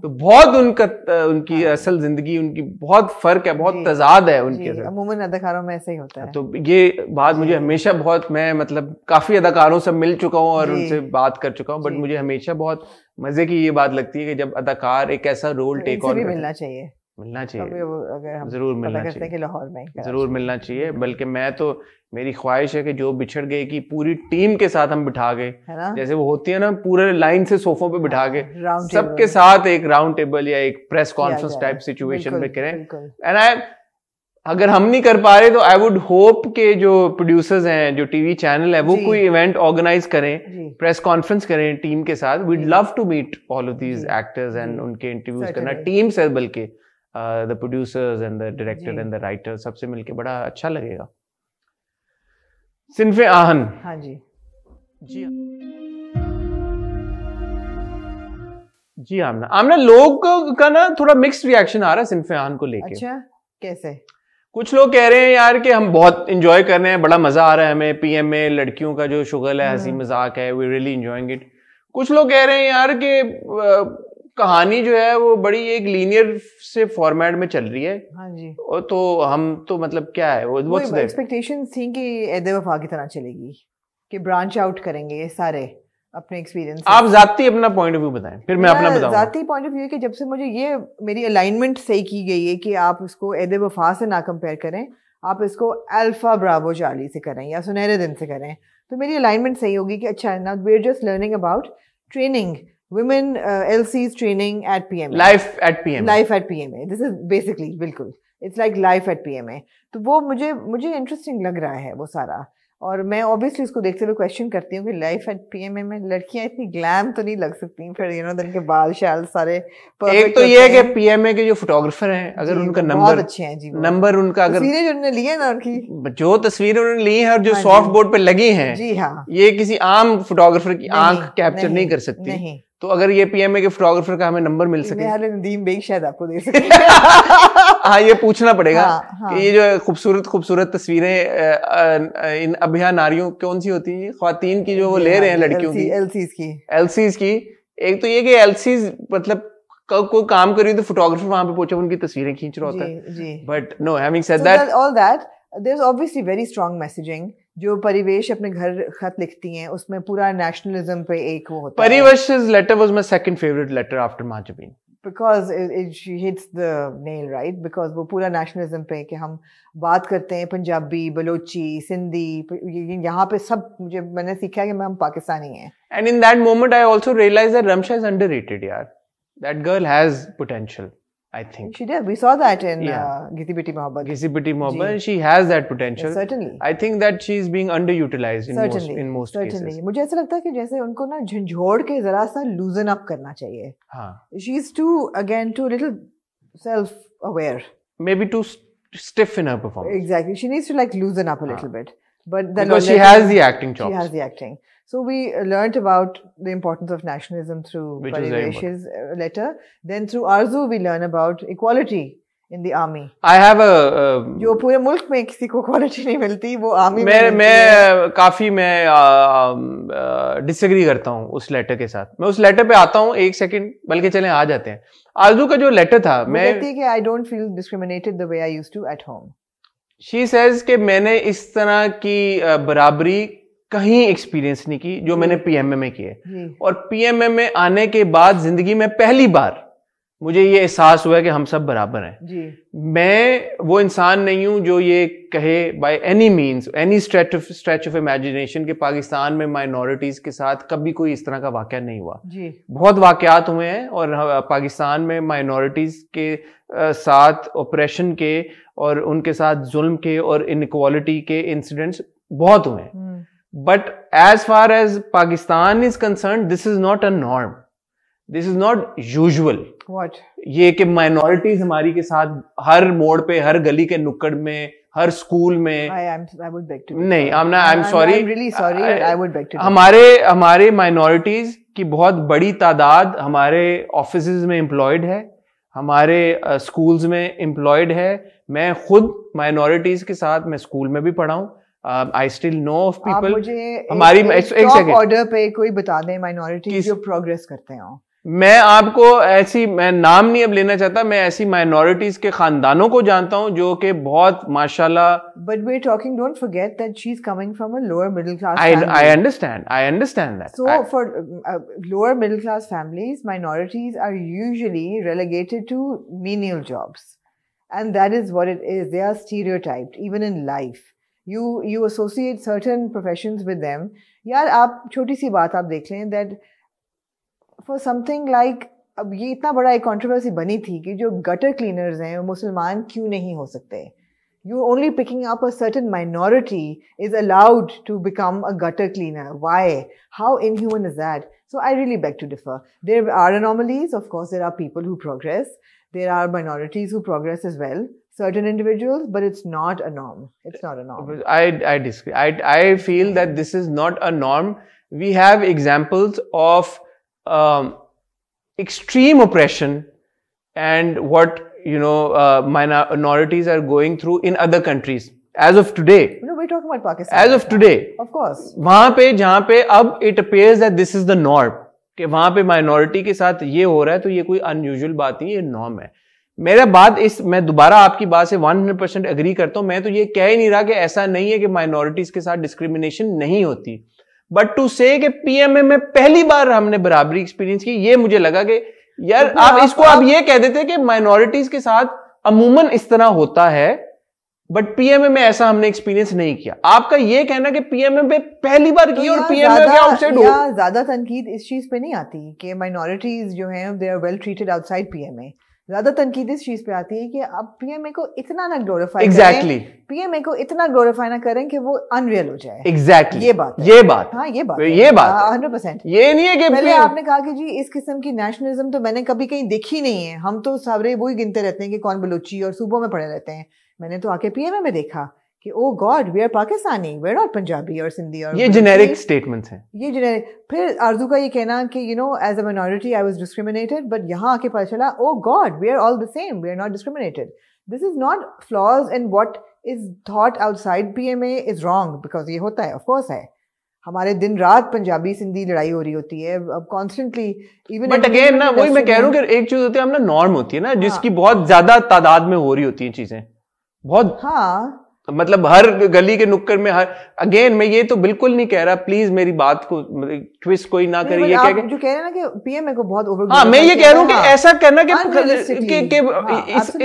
तो बहुत उनकी असल जिंदगी, उनकी बहुत फर्क है, बहुत तजाद है उनके साथ. अमूमन अदाकारों में ऐसा ही होता है. तो ये बात मुझे हमेशा बहुत, मैं मतलब काफी अदाकारों से मिल चुका हूँ और उनसे बात कर चुका हूँ, बट मुझे हमेशा बहुत मजे की ये बात लगती है कि जब अदाकार एक ऐसा रोल टेक ऑन मिलना चाहिए. अगर हम जरूर मिलना चाहिए कि लाहौर में जरूर मिलना चाहिए. बल्कि मैं तो, मेरी ख्वाहिश है कि जो बिछड़ गए की पूरी टीम के साथ हम बिठा के, जैसे वो होती है ना, पूरे लाइन से सोफों पे बिठा के सबके साथ एक राउंड टेबल या एक प्रेस कॉन्फ्रेंस टाइप सिचुएशन में करें. एंड अगर हम नहीं कर पा रहे तो आई वुड होप के जो प्रोड्यूसर्स हैं, जो टीवी चैनल है, वो कोई इवेंट ऑर्गेनाइज करें, प्रेस कॉन्फ्रेंस करें टीम के साथ. We'd love to meet all of these actors and उनके इंटरव्यूज करना टीम से, बल्कि the producers and the director and the writer, सबसे मिलके बड़ा अच्छा लगेगा. सिन्फे आहन. हाँ जी जी आमना लोग का ना थोड़ा मिक्स्ड रिएक्शन आ रहा है सिन्फे आहन को लेके. अच्छा, कैसे? कुछ लोग कह रहे हैं यार कि हम बहुत एंजॉय कर रहे हैं, बड़ा मजा आ रहा है हमें, पीएम में लड़कियों का जो शुगल है, हंसी मजाक है, वी रियली एंजॉयिंग इट. कुछ लोग कह रहे हैं यार कि कहानी जो है वो बड़ी एक लीनियर से फॉर्मेट में चल रही है. हाँ जी. तो हम तो मतलब क्या है वो एक्सपेक्टेशंस थी कि ऐदे वफा की तरह चलेगी, कि ब्रांच आउट करेंगे सारे अपने एक्सपीरियंस. आप जाती अपना पॉइंट ऑफ व्यू बताएं, फिर मैं अपना बताऊंगा. जाती पॉइंट ऑफ व्यू कि जब से मुझे ये मेरी अलाइनमेंट सही की गई है कि आप इसको ऐदे वफा से ना कंपेयर करें, आप इसको अल्फा ब्रावो चार्ली से करें या सुनहरे दिन से करें, तो मेरी अलाइनमेंट सही होगी कि अच्छा, now we are just learning about training women, LC's training at PMA. Life at PMA. Life at PMA. This is basically, बिल्कुल. It's like life at PMA. तो वो मुझे interesting लग रहा है वो सारा. और मैं obviously उसको देखते हुए क्वेश्चन करती हूँ कि लाइफ एट पीएमए में लड़कियां इतनी ग्लैम तो नहीं लग सकती, फिर उनके बाल शाल सारे. एक तो ये है कि पीएमए के जो फोटोग्राफर हैं, अगर उनका नंबर अच्छे हैं जी, नंबर उनका अगर तस्वीरें जो उन्होंने ली है ना, उनकी जो तस्वीरें उन्होंने ली हैं और जो सॉफ्ट बोर्ड पे लगी हैं, जी हाँ, ये किसी आम फोटोग्राफर की आंख कैप्चर नहीं कर सकती. नहीं. तो अगर ये पीएमए के फोटोग्राफर का हमें नंबर मिल सके, नदीम बेग शायद आपको दे सके. हाँ, ये पूछना पड़ेगा. हाँ. कि ये जो खूबसूरत तस्वीरें इन अभिया नारियों कौन सी होती है, ख्वातीन की जो वो ले रहे हैं लड़कियों की, एलसीज की. एक तो ये कि एलसीज मतलब कोई काम करी तो फोटोग्राफर वहां पे पहुंचे, उनकी तस्वीरें खींच रहा होता है. But no, having said that, all that, there is obviously very strong messaging. जो परिवेश अपने घर खत लिखती हैं उसमें पूरा नेशनलिज्म पे एक वो होता है. परिवेश's letter was my second favorite letter after Mahjabeen. Because she hits the nail right, because वो पूरा नेशनलिज्म पे कि हम बात करते हैं पंजाबी, बलोची, सिंधी, यहाँ पे सब मैंने सीखा है कि हम पाकिस्तानी हैं. And in that moment I also realized that Ramsha is underrated यार. That girl has potential. I think she did. We saw that in Ghisi Piti Mohabbat. Ghisi Piti Mohabbat. She has that potential. Yes, certainly. I think that she is being underutilized in most cases. मुझे ऐसा लगता है कि जैसे उनको ना झंझोड़ के जरा सा loosen up करना चाहिए. हाँ. She is too little self-aware. Maybe too stiff in her performance. Exactly. She needs to like loosen up a little bit. But because she has the acting chops. She has the acting. So we learnt about the importance of nationalism through Parivesh's letter. Then through Arzu we learn about equality in the army. I have a जो पूरे मुल्क में किसी को equality नहीं मिलती, वो army में मिलती है. मैं काफी डिसएग्री करता हूँ उस लेटर के साथ. मैं उस लेटर पे आता हूँ, एक सेकंड, बल्कि चलें आ जाते हैं. आरजू का जो लेटर था, मैं कहती है कि I don't feel discriminated the way I used to at home. She says कि मैंने इस तरह की बराबरी कहीं एक्सपीरियंस नहीं की जो मैंने पीएमए में की है. और पीएमए में आने के बाद जिंदगी में पहली बार मुझे ये एहसास हुआ है कि हम सब बराबर हैं जी। मैं वो इंसान नहीं हूं जो ये कहे by any means any stretch of imagination कि पाकिस्तान में माइनॉरिटीज के साथ कभी कोई इस तरह का वाकया नहीं हुआ जी। बहुत वाकयात हुए हैं और पाकिस्तान में माइनॉरिटीज के साथ ऑपरेशन के और उनके साथ जुल्म के और इनइक्वालिटी के इंसिडेंट्स बहुत हुए हैं but as far as Pakistan is concern this is not a norm this is not usual ये कि माइनॉरिटीज हमारी के साथ हर मोड़ पे हर गली के नुक्कड़ में हर स्कूल में नहीं आई एम सॉरी हमारे माइनॉरिटीज की बहुत बड़ी तादाद हमारे ऑफिसेज में एम्प्लॉयड है हमारे स्कूल्स में एम्प्लॉयड है मैं खुद माइनॉरिटीज के साथ मैं स्कूल में भी पढ़ा हूँ I still know of people हमारी एक ऑर्डर पे कोई बता दें माइनॉरिटीज जो प्रोग्रेस करते हो मैं आपको ऐसी मैं नाम नहीं अब लेना चाहता मैं ऐसी माइनॉरिटीज के खानदानों को जानता हूं जो कि बहुत माशाल्लाह but we are talking don't forget that she is coming from a lower middle class I understand that so for lower middle class families minorities are usually relegated to menial jobs and that is what it is they are stereotyped even in life you associate certain professions with them यार आप छोटी सी बात आप देख लें that for something like अब ये इतना बड़ा एक कंट्रोवर्सी बनी थी कि जो गटर क्लीनर्स हैं वो मुसलमान क्यों नहीं हो सकते you only picking up a certain minority is allowed to become a gutter cleaner why how inhuman is that so I really beg to differ there are anomalies of course there are people who progress there are minorities who progress as well certain individuals but it's not a norm I disagree I feel that this is not a norm we have examples of extreme oppression and what minorities are going through in other countries as of today we're talking about Pakistan as of today of course वहां पे जहां पे अब it appears that this is the norm कि वहां पे minority के साथ ये हो रहा है तो ये कोई अनयूजुअल बात नहीं ये नॉर्म है मेरा बात मैं दोबारा आपकी बात से 100% एग्री करता हूं मैं तो ये कह ही नहीं रहा कि ऐसा नहीं है कि माइनॉरिटीज के साथ डिस्क्रिमिनेशन नहीं होती बट टू से कि पीएमए में पहली बार हमने बराबरी एक्सपीरियंस की ये मुझे लगा कि यार आप ये कह देते कि माइनॉरिटीज के साथ अमूमन इस तरह होता है बट पीएमए में ऐसा हमने एक्सपीरियंस नहीं किया आपका ये कहना कि पीएमए में पहली बार की और पीएमए के आउटसाइड हो ज्यादा तनकीद इस चीज पे नहीं आती कि माइनॉरिटीज जो हैं they are well treated outside PMA ज्यादा तनकीद इस चीज पे आती है कि अब पीएमए को इतना ना ग्लोरीफाई करें पीएमए को इतना ग्लोरीफाई ना करें कि वो अनरियल हो जाए एग्जैक्टली ये बात ये 100% ये नहीं है कि पहले आपने कहा कि जी इस किस्म की नेशनलिज्म तो मैंने कभी कहीं देखी नहीं है हम तो सारे वही गिनते रहते हैं कि कौन बलूची और सूबों में पड़े रहते हैं मैंने तो आके पीएमए में देखा कि oh God we are Pakistani we are not Punjabi और सिंधी और ये जेनेरिक स्टेटमेंट्स हैं ये जेनेरिक फिर आरजू का ये कहना कि as a minority I was discriminated but यहाँ आके पता चला oh God we are all the same we are not discriminated this is not flaws in what is thought outside PMA is wrong because ये होता है of course है हमारे दिन रात पंजाबी सिंधी लड़ाई हो रही होती है अब कॉन्स्टेंटली इवन बट अगेन ना वही मैं कह रहा हूँ कि एक चीज होती है हम ना नॉर्म होती है ना जिसकी बहुत ज्यादा तादाद में हो रही होती है चीजें बहुत हाँ मतलब हर गली के नुक्कड़ में हर अगेन मैं ये तो बिल्कुल नहीं कह रहा प्लीज मेरी बात को ट्विस्ट कोई ना करे ये कह जो कह रहे हैं ना कि पीएमए को बहुत ओवर हाँ मैं ये कह रहा हूँ कि ऐसा करना कि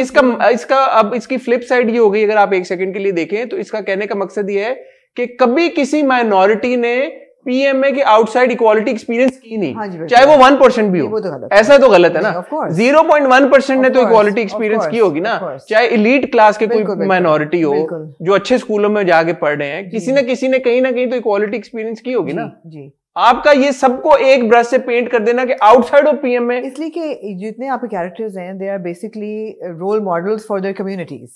इसका अब इसकी फ्लिप साइड ये हो गई अगर आप एक सेकंड के लिए देखें तो इसका कहने का मकसद ये है कि कभी किसी माइनॉरिटी ने पीएमए के आउटसाइड इक्वालिटी एक्सपीरियंस की नहीं चाहे वो 1% भी हो ऐसा तो गलत है ना 0.1% ने तो इक्वालिटी एक्सपीरियंस की होगी ना चाहे इलीट क्लास के कोई माइनॉरिटी हो जो अच्छे स्कूलों में जाके पढ़ रहे हैं किसी न किसी ने कहीं ना कहीं तो इक्वालिटी एक्सपीरियंस की होगी ना आपका ये सबको एक ब्रश से पेंट कर देना कि आउटसाइड ऑफ पीएमए इसलिए कि जितने आपके कैरेक्टर्स हैं they are basically role models for their communities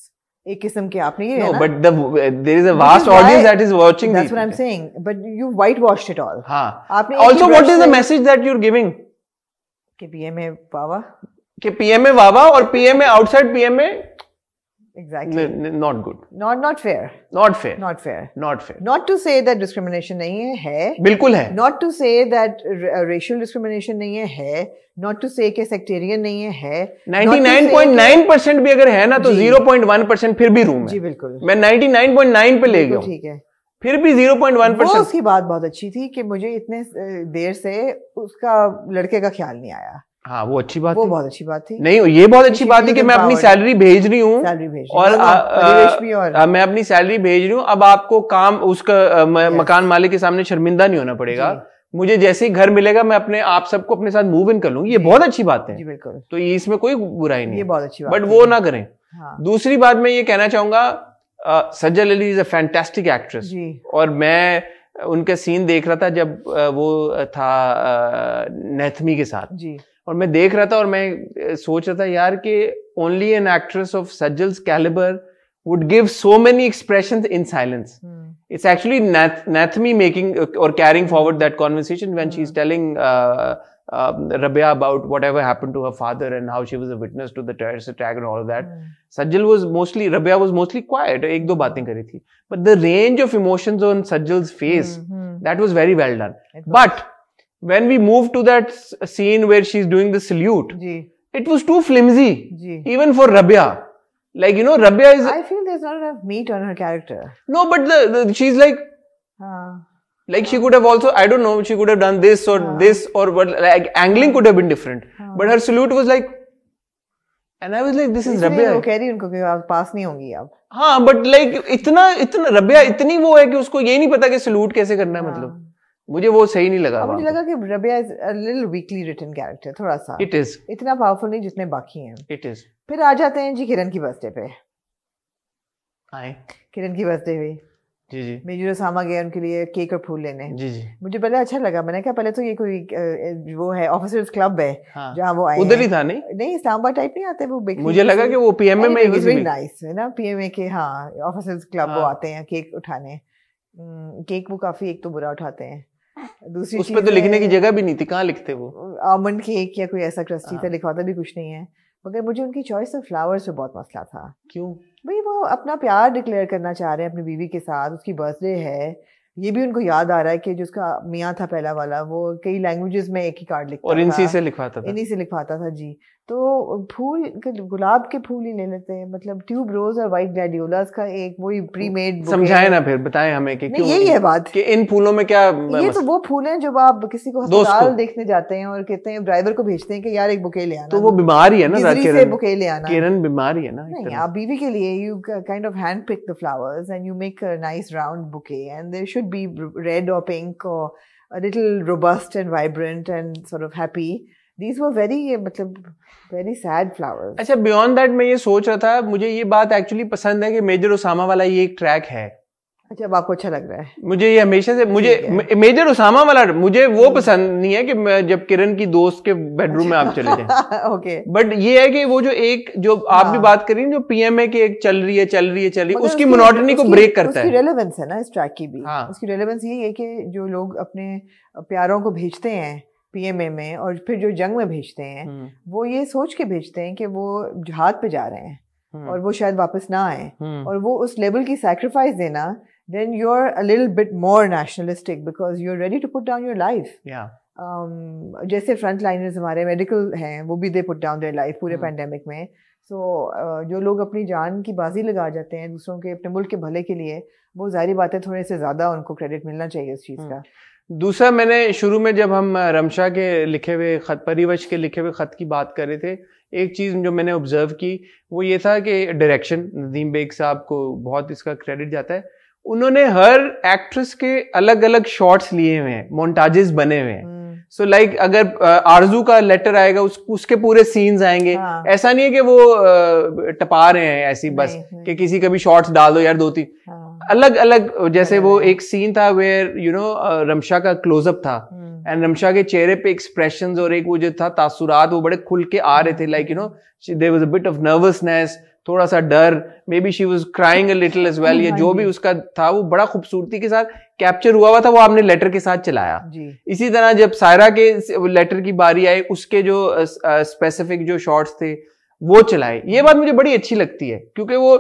एक किस्म के आपने ये no, but there is a vast audience that is watching that's what I'm saying but you whitewashed it all हाँ आपने also what is the message that you're giving कि PMA वावा कि PMA वावा और PMA outside PMA exactly not good not fair not to say that discrimination नहीं है बिल्कुल है not to say that racial discrimination नहीं है not to say कि sectarian नहीं है 99.9% भी अगर है ना तो 0.1% फिर भी रूम है जी बिल्कुल मैं 99.9 पे ले गया ठीक है फिर भी 0.1% उसकी बात बहुत अच्छी थी कि मुझे इतने देर से उसका लड़के का ख्याल नहीं आया हाँ वो अच्छी बात, वो बहुत अच्छी बात थी। नहीं ये बहुत अच्छी बात है कि मैं अपनी सैलरी भेज रही हूँ और मैं अपनी सैलरी भेज रही हूँ, अब आपको काम उसका मकान मालिक के सामने शर्मिंदा नहीं होना पड़ेगा, मुझे जैसे ही घर मिलेगा मैं अपने आप सबको अपने साथ मूव इन कर लूंगी, ये बहुत अच्छी बात है। तो इसमें कोई बुराई नहीं, ये बहुत अच्छी बात, बट वो ना करें। दूसरी बात मैं ये कहना चाहूंगा, सज्जल Ali is a fantastic actress, और मैं उनका सीन देख रहा था जब वो था नैथमी के साथ जी, और मैं देख रहा था और मैं सोच रहा था यार कि only an actress of Sajal's calibre would give so many expressions in silence. It's actually Nathmi making or carrying forward that conversation when she's telling Rabia about whatever happened to her father and how she was a witness to the terrorist attack and all of that. Sajjal was mostly, Rabia was mostly quiet, ek do baatein kari thi. But the range of emotions on Sajjal's face, that was very well done. But when we moved to that scene where she's doing the salute, it was too flimsy, even for Rabia. Like, you know, Rabia is... I feel there's not enough meat on her character. No, but she's like... Like she could have also, I don't know, she could have done this or this or what, like angling could have been different. But her salute was like... And I was like, this is Rabia. वो कह रही उनको कि आप पास नहीं होंगी आप. हाँ, but like इतना Rabia इतनी वो है कि उसको ये नहीं पता कि salute कैसे करना है, मतलब. मुझे वो सही नहीं लगा। मुझे लगा कि Rabia is a little weakly written character, थोड़ा सा। इट इज इतना पावरफुल नहीं जितने बाकी हैं। It is. फिर आ जाते हैं जी किरण की बर्थडे पे। आए किरण की बर्थडे हुई जी जी, मेजर ओसामा गए उनके लिए केक और फूल लेने जी जी। मुझे पहले अच्छा लगा, मैंने कहा पहले तो ये कोई वो है ऑफिसर्स क्लब है जहाँ वो आए उधर ही था। नहीं इस्लामाबाद टाइप नहीं आते वो, मुझे लगा कि वो पीएमए में वेरी नाइस है ना, पीएमए के हाँ ऑफिसर्स क्लब वो आते हैं केक उठाने। केक वो काफी एक तो बुरा उठाते हैं, दूसरी उस पे तो लिखने की जगह भी नहीं थी, कहाँ लिखते वो आमंड केक या कोई ऐसा क्रस्टी था, लिखवाता भी कुछ नहीं है। मगर मुझे उनकी चॉइस ऑफ फ्लावर्स पे बहुत मसला था। क्यों भाई वो अपना प्यार डिक्लेयर करना चाह रहे हैं अपनी बीवी के साथ, उसकी बर्थडे है, ये भी उनको याद आ रहा है कि जिसका मियाँ था पहला वाला वो कई लैंग्वेजेस में एक ही कार्ड लिखता और इन्हीं से लिखवाता था, इन्हीं से लिखवाता था जी। तो फूल गुलाब के फूल ही ले लेते हैं, मतलब ट्यूब रोज और वाइट ग्लैडियोलास का एक वही प्री मेड। समझाए ना फिर, बताएं हमें कि क्यों यही है बात कि इन फूलों में क्या। ये तो वो फूल हैं जब आप किसी को अस्पताल देखने जाते हैं और कहते हैं ड्राइवर को भेजते हैं कि यार एक बुके ले आना, तो वो बीमारी है ना, से बुके ले आना, किरण बीमारी है ना। नहीं, आप बीवी के लिए you kind of hand pick the flowers and you make a nice round bouquet and there should be red or pink or a little robust and vibrant and sort of happy. These were very मतलब very sad flowers. अच्छा, beyond that मैं ये सोच रहा था, मुझे ये बात एक्चुअली पसंद है कि मेजर ओसामा वाला ये एक ट्रैक है। अच्छा, अब आपको अच्छा लग रहा है? मुझे ये हमेशा से, मुझे मेजर ओसामा वाला मुझे वो पसंद नहीं है कि जब किरण की दोस्त के बेडरूम में आप चले जाएं। ओके। बट ये है कि वो जो एक जो आप भी बात करी जो पीएमए की एक चल रही है उसकी मोनोटनी को ब्रेक करता है। उसकी रेलेवेंस है ना इस ट्रैक की भी। उसकी रेलेवेंस ये है कि जो लोग अपने प्यारों को भेजते हैं पीएमए में और फिर जो जंग में भेजते हैं वो ये सोच के भेजते हैं कि वो जिहाद पे जा रहे हैं और वो शायद वापस ना आए, और वो उस लेवल की सैक्रिफाइस देना, then you're a little bit more nationalistic because you're ready to put down your life. Yeah. जैसे फ्रंट लाइनर्स हमारे मेडिकल हैं वो भी they put down their life पूरे पैंडेमिक में। सो जो लोग अपनी जान की बाजी लगा जाते हैं दूसरों के अपने मुल्क के भले के लिए, वो जाहिर बात है थोड़े से ज्यादा उनको क्रेडिट मिलना चाहिए उस चीज़ का। दूसरा, मैंने शुरू में जब हम रमशा के लिखे हुए खत, परिवश के लिखे हुए खत की बात कर रहे थे, एक चीज़ जो मैंने ऑब्जर्व की वो ये था कि डायरेक्शन, नदीम बेग साहब को बहुत इसका क्रेडिट जाता है। उन्होंने हर एक्ट्रेस के अलग अलग शॉट्स लिए हुए हैं, मोन्टाजेस बने हुए हैं। सो लाइक अगर आरजू का लेटर आएगा उसके पूरे सीन्स आएंगे। ऐसा नहीं है कि वो टपा रहे हैं ऐसी बस कि किसी का भी शॉट्स डाल दो यार, 2-3 अलग अलग। जैसे वो एक सीन था वेयर यू नो रमशा का क्लोजअप था एंड रमशा के चेहरे पे एक्सप्रेशंस और एक वो जो था तासुरात वो बड़े खुल के आ रहे थे, like you know there was a bit of nervousness, थोड़ा सा डर, maybe she was crying a little as well, या जो भी उसका था वो बड़ा खूबसूरती के साथ कैप्चर हुआ था। वो आपने लेटर के साथ चलाया। इसी तरह जब सायरा के लेटर की बारी आई उसके जो स्पेसिफिक जो शॉट्स थे वो चलाए। ये बात मुझे बड़ी अच्छी लगती है क्योंकि वो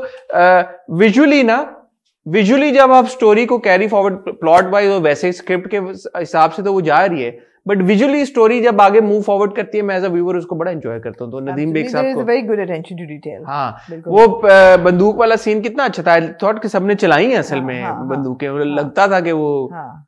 विजुअली जब आप स्टोरी को कैरी फॉरवर्ड प्लॉट वाइज और वैसे स्क्रिप्ट के हिसाब से तो वो जा रही है, बट विजुअली स्टोरी जब आगे मूव फॉरवर्ड करती है मैं एज अ व्यूअर उसको बड़ा एंजॉय करता हूँ। तो नदीम बेग साहब को very good attention to detail. हाँ, वो बंदूक वाला सीन कितना अच्छा था। थॉट कि सबने चलाई है असल में बंदूकें, लगता था कि वो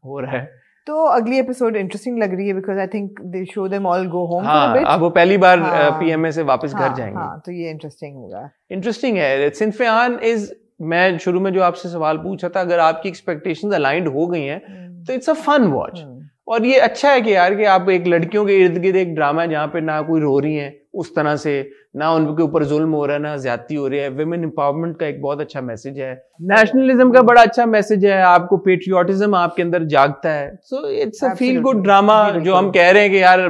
हो रहा है। तो अगली एपिसोड इंटरेस्टिंग लग रही है because I think they show them all go home अब वो पहली बार पीएमए से वापस घर जाएंगे। हाँ, तो ये इंटरेस्टिंग होगा। इंटरेस्टिंग है। सिंस फरहान इज, मैं शुरू में जो आपसे सवाल पूछा था, अगर आपकी एक्सपेक्टेशंस अलाइंड हो गई हैं तो इट्स अ फन वॉच। और ये अच्छा है कि यार कि आप एक लड़कियों के इर्द गिर्द एक ड्रामा है जहाँ पे ना कोई रो रही है उस तरह से, ना उनके ऊपर जुल्म हो रहा है, ना ज्यादती हो रही है। विमेन एम्पावरमेंट का एक बहुत अच्छा मैसेज है, नेशनलिज्म का बड़ा अच्छा मैसेज है, आपको पेट्रियोटिज्म आपके अंदर जागता है। So it's a feel good drama. जो हम कह रहे हैं कि यार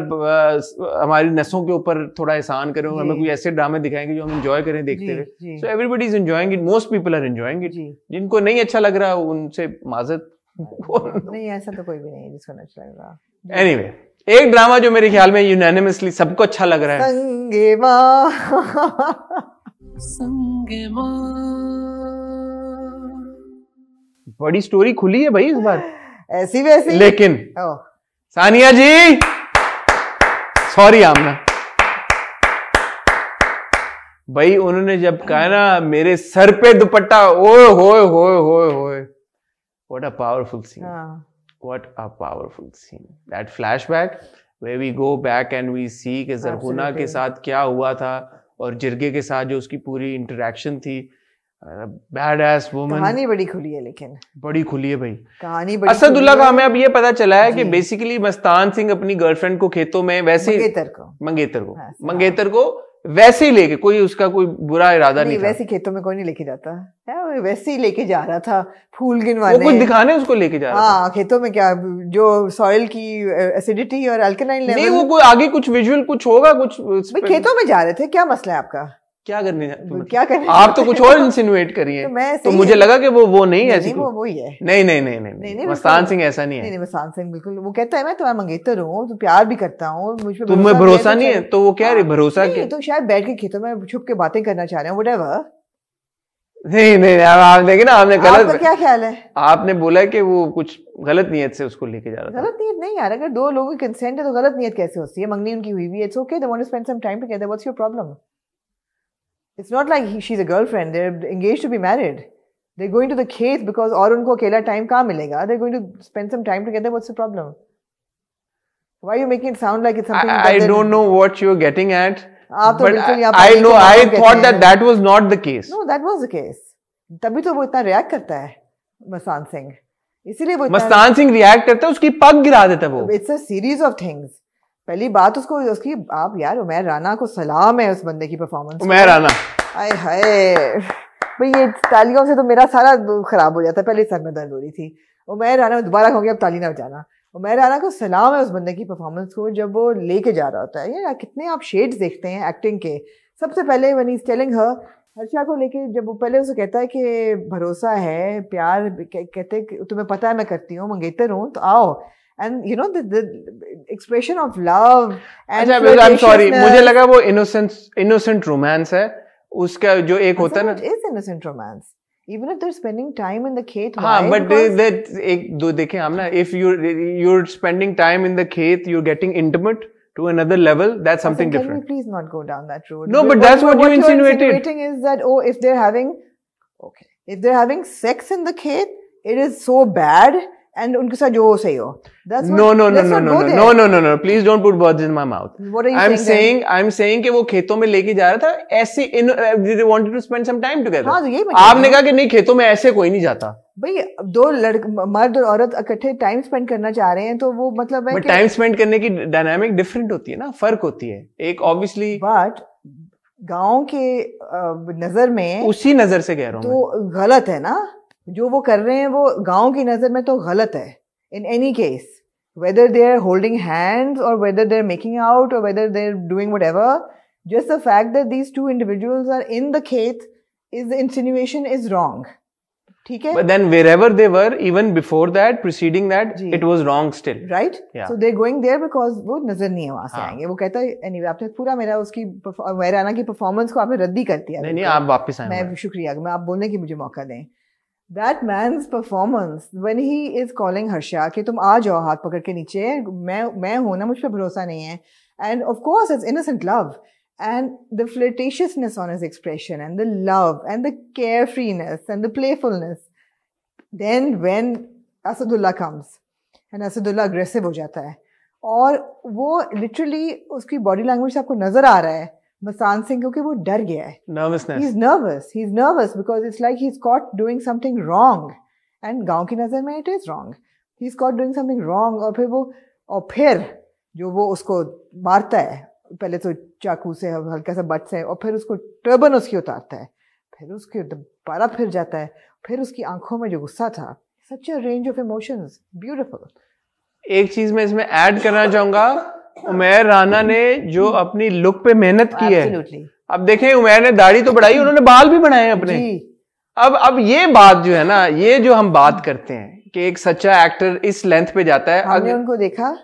हमारी नसों के ऊपर थोड़ा एहसान करें, हमें कोई ऐसे ड्रामे दिखाएंगे जो हम एंजॉय करें देखते हुए। So everybody is enjoying it, most people are enjoying it. जिनको नहीं अच्छा लग रहा उनसे माजरत। नहीं, ऐसा तो कोई भी नहीं जिसको अच्छा लग रहा। एनीवे, एक ड्रामा जो मेरे ख्याल में यूनानिमसली सबको अच्छा लग रहा है, संगे मां। संगे मां। बड़ी स्टोरी खुली है भाई इस बार, ऐसी वैसी। लेकिन सानिया जी, सॉरी आमना भाई, उन्होंने जब कहा ना मेरे सर पे दुपट्टा, ओए होए होए होए होए, what a powerful scene. What a powerful scene. That flashback where we go back and we see कि ज़रहुना के साथ क्या हुआ था और जिरगे के साथ जो उसकी पूरी इंटरेक्शन थी। Badass woman. कहानी बड़ी खुली है, लेकिन बड़ी खुली है भाई कहानी बड़ी। असदुल्ला का हमें अब ये पता चला है कि बेसिकली मस्तान सिंह अपनी गर्लफ्रेंड को खेतों में वैसे मंगेतर को वैसे ही लेके, कोई उसका कोई बुरा इरादा नहीं था। वैसे खेतों में कोई नहीं लेके जाता है, वैसे ही लेके जा रहा था, फूल गिनवाने। वो कुछ दिखाने उसको लेके जा रहा था। हाँ, खेतों में क्या जो सॉइल की एसिडिटी और अल्कलाइन लेवल। नहीं, वो कोई आगे कुछ विजुअल कुछ होगा कुछ। खेतों में जा रहे थे, क्या मसला है आपका? क्या करने आप तो कुछ और इंसिनुएट करिए। तो मुझे लगा कि वो नहीं है, वो वही है। नहीं, मस्तान सिंह ऐसा नहीं है। नहीं, मस्तान सिंह बिल्कुल, वो कहता है मैं तुम्हारा मंगेतर हूँ, तो प्यार भी करता हूँ, मुझ पे तुम्हें भरोसा नहीं है, तो वो कह रही भरोसा क्या? तो शायद बैठ के खेतों में छुप के बातें करना चाह रहे हैं, व्हाटएवर। नहीं, आप देखिए ना, आपने गलत। क्या ख्याल है? आपने बोला कि वो कुछ गलत नियत से उसको लेके जा रहा था। गलत नियत नहीं यार, अगर दो लोगों की कंसेंट है तो गलत नियत कैसे होती है? मंगनी उनकी हुई भी है, it's okay, they want to spend some time together, what's your problem? It's not like she's a girlfriend. They're engaged to be married. They're going to the खेत because और उनको अकेला टाइम कहाँ मिलेगा? They're going to spend some time together. What's the problem? Why are you making it sound like it's something? I don't know what you're getting at. But I know. I thought that was not the case. No, that was the case. तभी तो वो इतना react करता है मस्तान सिंह, इसीलिए वो Mastan Singh react करता है, उसकी पग गिरा देता है वो। It's a series of things. पहली बात उसकी आप यार उमैर राना को सलाम है उस बंदे की परफॉर्मेंस। उमैर राना, हाय भाई, ये तालियों से तो मेरा सारा खराब हो जाता है। पहले सर में दर्द हो रही थी। उमैर राना दोबारा कहूँगी, अब ताली ना बजाना। उमैर राना को सलाम है उस बंदे की परफॉर्मेंस को, जब वो लेके जा रहा होता है। यार कितने आप शेड्स देखते हैं एक्टिंग के। सबसे पहले when he is telling her, Harsha को लेके जब वो पहले उसे कहता है कि भरोसा है, प्यार, कहते तुम्हें पता है मैं करती हूँ, मंगेतर हूँ, तो आओ। And you know the expression of love and I'm sorry, मुझे लगा वो innocent romance है उसका, जो एक होता है ना, it is innocent romance even if they're spending time in the खेत। हाँ, but that एक दो देखें हम ना, if you're spending time in the खेत, you're getting intimate to another level, that's something different. Please not go down that road. No, but that's what you insinuated. What you're insinuating is that if they're having sex in the खेत, it is so bad. And उनके साथ जो सही हो। No. Please don't put words in my mouth. What are you saying? I'm saying कि वो खेतों में लेके जा रहा था ऐसे, they wanted to spend some time together. हाँ, तो यही आपने कहा कि नहीं, खेतों में ऐसे कोई नहीं जाता। भाई दो मर्द और औरत इकट्ठे टाइम स्पेंड करना चाह रहे हैं, तो वो मतलब है कि टाइम स्पेंड करने की डायनामिक डिफरेंट होती है ना, फर्क होती है एक ऑब्वियसली। बट गाँव के नजर में, उसी नजर से कह रहा हूँ, तो गलत है ना जो वो कर रहे हैं, वो गांव की नजर में तो गलत है। In any case, whether they are holding hands or whether they are making out or whether they are doing whatever, just the fact that these two individuals are in the खेत is the insinuation is wrong. ठीक है? But then wherever they were, even before that, preceding that, it was wrong still. Right? Yeah. So they're going there because वो नजर नहीं है वहां से आएंगे। वो कहता है anyway, आपने पूरा मेरा उसकी वैराना की परफॉर्मेंस को आपने रद्दी कर दिया। नहीं, आप वापस आए। मैं शुक्रिया, मैं आप बोलने की मुझे मौका दें। That man's performance when he is calling Harsha कि तुम आ जाओ हाथ पकड़ के नीचे, मैं हूं ना, मुझ पे भरोसा नहीं है, and of course it's innocent love and the flirtatiousness on his expression and the love and the carefreeness and the playfulness. Then when Asadullah comes and Asadullah aggressive हो जाता है, और वो लिटरली उसकी बॉडी लैंग्वेज से आपको नजर आ रहा है मस्तान सिंह, क्योंकि वो डर गया है, he is nervous because it's like he is caught doing something wrong, and गांव की नजर में it is wrong, he is caught doing something wrong. और फिर जो वो उसको मारता है, पहले तो चाकू से हल्का सा बट से, और फिर उसको टर्बन उसकी उतारता है, फिर उसके दोबारा फिर जाता है, फिर उसकी आंखों में जो गुस्सा था, such a range of emotions, beautiful. एक चीज मैं इसमें ऐड करना चाहूंगा, उमैर राना ने जो अपनी लुक पे मेहनत की है, अब देखें उमैर ने दाढ़ी तो बढ़ाई, उन्होंने बाल भी बढ़ाए अपने। अब ये बात जो है ना, ये जो हम बात करते हैं कि एक सच्चा एक्टर इस लेंथ पे जाता है। हमने उनको देखा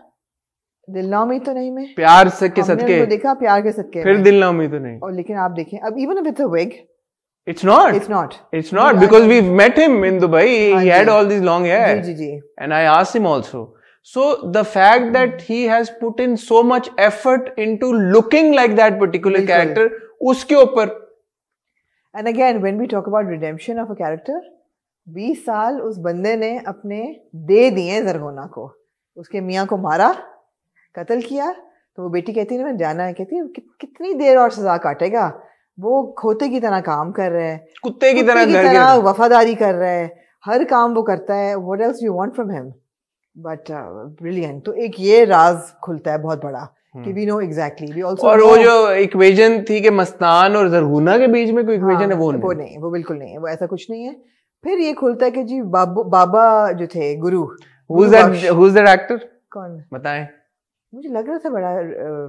दिलनामी तो नहीं में, प्यार से के सदके देखा, प्यार के सदके, फिर दिलनामी तो नहीं, और लेकिन आप देखें अब even with a wig, it's not because we've met him in Dubai, he had all these long hair, and I asked him also, so the fact that he has put in so much effort into looking like that particular character, uske upar, and again when we talk about redemption of a character, 20 साल उस बंदे ने अपने दे दिए ज़रगोना को, उसके मियाँ को मारा, कत्ल किया, तो वो बेटी कहती है मैं जाना है, कहती है कितनी देर और सजा काटेगा, वो खोते की तरह काम कर रहा है, कुत्ते की तरह वफादारी कर रहा है, हर काम वो करता है, what else you want from him, but brilliant. तो एक ये राज खुलता है बहुत बड़ा कि we know exactly, we also, और वो जो इक्वेशन थी कि मस्तान और जरगुना के बीच में कोई इक्वेशन है, वो नहीं, वो बिल्कुल नहीं है, वो ऐसा कुछ नहीं है। फिर ये खुलता है कि जी बाबा जो थे गुरु, who's that actor, कौन बताएं, मुझे लग रहा था बड़ा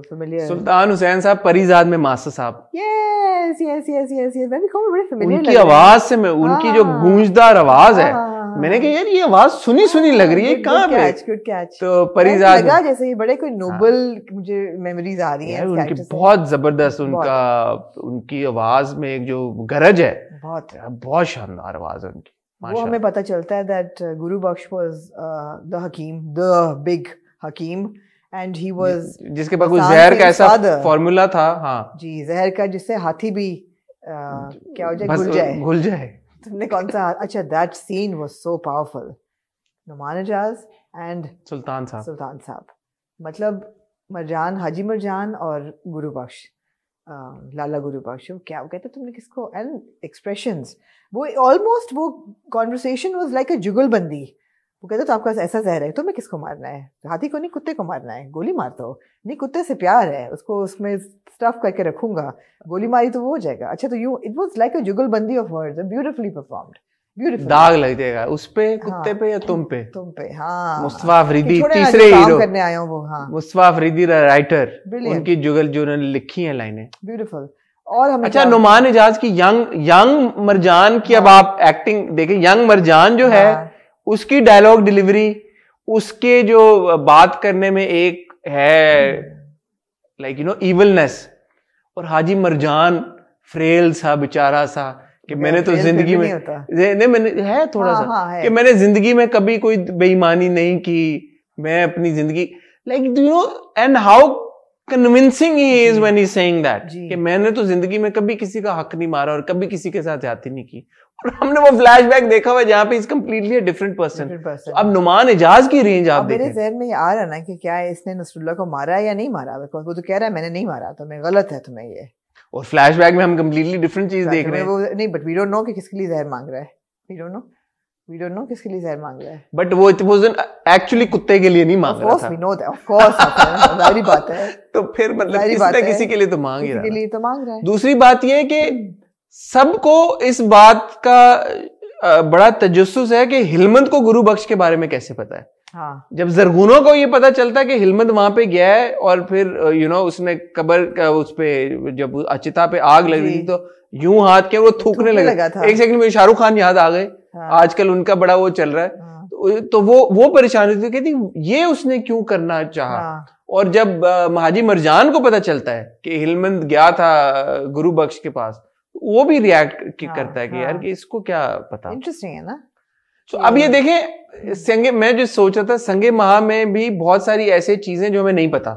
फेमिलियर, सुल्तान हुसैन साहब, परिजाद में मास्टर साहब, यस वेरी फेमिलियर, उनकी आवाज से मैं, उनकी जो गूंजदार आवाज है, मैंने कहा यार ये आवाज सुनी लग रही है, कहाँ पे, गुड कैच, तो परिजाद लगा जैसे ये बड़े कोई नोबल, मुझे मेमोरीज आ रही हैं उनकी, बहुत जबरदस्त उनकी आवाज में एक जो गरज है, बहुत शानदार आवाज है उनकी, वो हमें पता चलता है that Guru Bakhsh was the हकीम, द बिग हकीम, एंड ही वाज, जिसके पास कुछ जहर का ऐसा फॉर्मूला था, हाँ जी, जहर का जिससे हाथी भी क्या हो जाए, घुल जाए। तुमने कौन सा, अच्छा, that scene was so powerful, Noman Ijaz and Sultan साहब, मतलब मरजान, हाजी मरजान और गुरु बख्श, लाला गुरु बख्श, क्या वो कहते तुमने किसको, एंड एक्सप्रेशंस, वो ऑलमोस्ट वो कॉन्वर्सेशन वाज लाइक अ जुगलबंदी। वो कहते तो आपका ऐसा जहर है, तुम्हें किसको मारना है, हाथी को नहीं कुत्ते को मारना है, गोली मार दो, नहीं कुत्ते से प्यार है, उसको उसमें स्टफ करके रखूंगा, गोली मारी तो वो हो जाएगा, अच्छा तो you, it was like a jugalbandi of words, beautifully performed, beautiful, दाग लग जाएगा उस पे, कुत्ते पे या तुम पे, हाँ, मुस्तफा अफरीदी तीसरे हीरो करने आया हूँ वो, हाँ, मुस्तफा अफरीदी राइटर, उनकी जुगल जो उन्होंने लिखी है लाइनें, ब्यूटीफुल। और हमें अच्छा, नुमान एजाज की यंग मरजान की, अब आप एक्टिंग देखें, यंग मरजान जो है, उसकी डायलॉग डिलीवरी, उसके जो बात करने में एक है लाइक यू नो इविलनेस, और हाजी मरजान फ्रेल सा बेचारा सा, कि मैंने तो जिंदगी में मैंने है थोड़ा सा कि मैंने जिंदगी में कभी कोई बेईमानी नहीं की, मैं अपनी जिंदगी like you know, and how convincing he is when he saying that कि मैंने तो जिंदगी में कभी किसी का हक नहीं मारा और कभी किसी के साथ ज्यादती नहीं की, और हमने वो फ्लैशबैक देखा हुआ जहाँ पे इज कंप्लीटली डिफरेंट पर्सन। अब नुमान एजाज की रेंज आप देखें, मेरे ज़हन में ये आ रहा ना कि क्या इसने नसरुल्लाह को मारा है या नहीं मारा, बिकॉज़ वो तो कह रहा है मैंने नहीं मारा, तो मैं गलत है तुम्हें ये, और फ्लैशबैक में हम कंप्लीटली डिफरेंट चीज देख रहे हैं, वो नहीं, बट वी डोंट नो कि किसके लिए जहर मांग रहा है, वी डोंट नो किसके लिए जहर मांग रहा है, बट वो एक्चुअली कुत्ते के लिए नहीं मांग रहा था, we know that, of course, जाहिर बात है, तो फिर मतलब किसी के लिए तो मांग ही रहा है, किसी के लिए तो मांग रहा है। दूसरी बात ये है कि सबको इस बात का बड़ा तजस्सुस है कि हिलमत को गुरु बख्श के बारे में कैसे पता है। हाँ। जब जरगुनों को ये पता चलता है कि हिलमत वहां पे गया है और फिर यू नो उसने कब्र का उस पे जब अचिता पे आग लग रही थी तो यूं हाथ के वो थूकने लगा था। एक सेकंड में शाहरुख खान याद आ गए। हाँ। आजकल उनका बड़ा वो चल रहा है। हाँ। तो वो परेशानी थी, कहती ये उसने क्यों करना चाहा। हाँ। और जब हाजी मरजान को पता चलता है कि हिलमत गया था गुरु बख्श के पास, वो भी रिएक्ट करता है कि यार कि इसको क्या पता। इंटरेस्टिंग है ना। तो अब ये देखें संगे, मैं जो सोच रहा था संगे महा में भी बहुत सारी ऐसी चीजें जो हमें नहीं पता,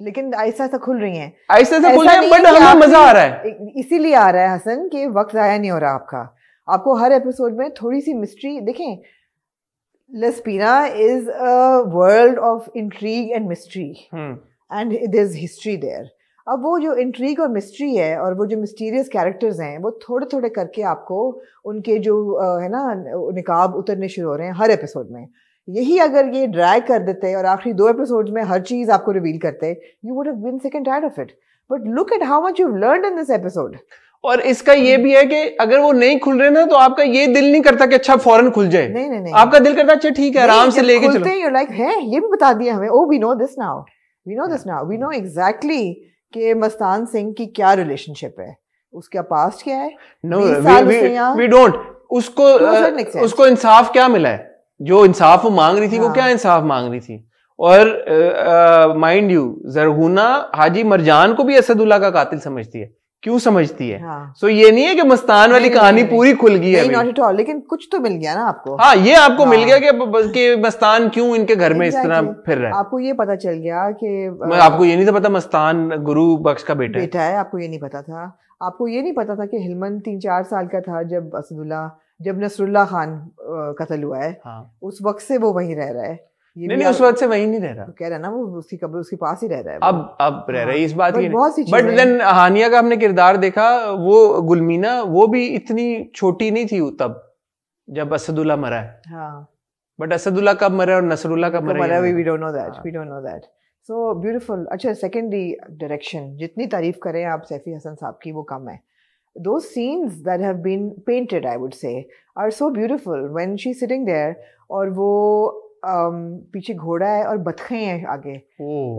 लेकिन ऐसा ऐसा खुल रही हैं, ऐसा खुल रही है, बट हमें मजा आ रहा है। इसीलिए आ रहा है हसन कि वक्त जाया नहीं हो रहा आपका। आपको हर एपिसोड में थोड़ी सी मिस्ट्री देखें। Lespina is a world of intrigue and mystery, and there's history there. अब वो जो इंट्रीग और मिस्ट्री है और वो जो मिस्टीरियस कैरेक्टर्स हैं वो थोड़े थोड़े करके आपको उनके जो है ना निकाब उतरने शुरू हो रहे हैं हर एपिसोड में. यही अगर ये ड्रैग कर देते और आखिरी 2 एपिसोड्स में हर चीज आपको रिवील करते, you would have been sick and tired of it. But look at how much you have learned in this episode. और इसका ये भी है कि अगर वो नहीं खुल रहे ना तो आपका ये दिल नहीं करता कि अच्छा फौरन खुल जाए. नहीं. आपका दिल करता अच्छा ठीक है आराम से लेके चलो. यू लाइक है ये भी बता दिया हमें. Oh we know this now, we know exactly कि मस्तान सिंह की क्या रिलेशनशिप है, उसका पास्ट क्या है. No we don't. उसको इंसाफ क्या मिला है? जो इंसाफ वो मांग रही थी वो क्या इंसाफ मांग रही थी. और माइंड यू जरगुना हाजी मरजान को भी असदुल्ला का कातिल समझती है. क्यों समझती है? सो ये नहीं है कि मस्तान वाली कहानी पूरी खुल गई है. Not at all. लेकिन कुछ तो मिल गया ना आपको. हाँ ये आपको मिल गया कि मस्तान क्यों इनके घर में इस तरह फिर रहा है. आपको ये पता चल गया कि आपको ये नहीं था पता मस्तान गुरु बख्श का बेटा है. आपको ये नहीं पता था. आपको ये नहीं पता था कि हिलमन 3-4 साल का था जब नसरुल्ला खान कत्ल हुआ है. उस वक्त से वो वहीं रह रहा है. नहीं उस वक्त से वहीं नहीं रह रहा. कह रहा ना वो उसकी कब्र उसके पास ही रह रहा है. अब रह रहा है इस बात की. बट देन हानिया का हमने किरदार देखा. वो गुलमीना वो भी इतनी छोटी नहीं थी तब जब असदुल्ला मरा है. बट असदुल्ला कब मरा और नसरुल्ला कब मरा we don't know that. So beautiful. अच्छा सेकेंडरी डायरेक्शन जितनी तारीफ करें आप सैफी हसन साहब की वो कम है. Those scenes that have been painted, I would say, are so beautiful. When she's sitting there, और वो पीछे घोड़ा है और बतखें हैं आगे.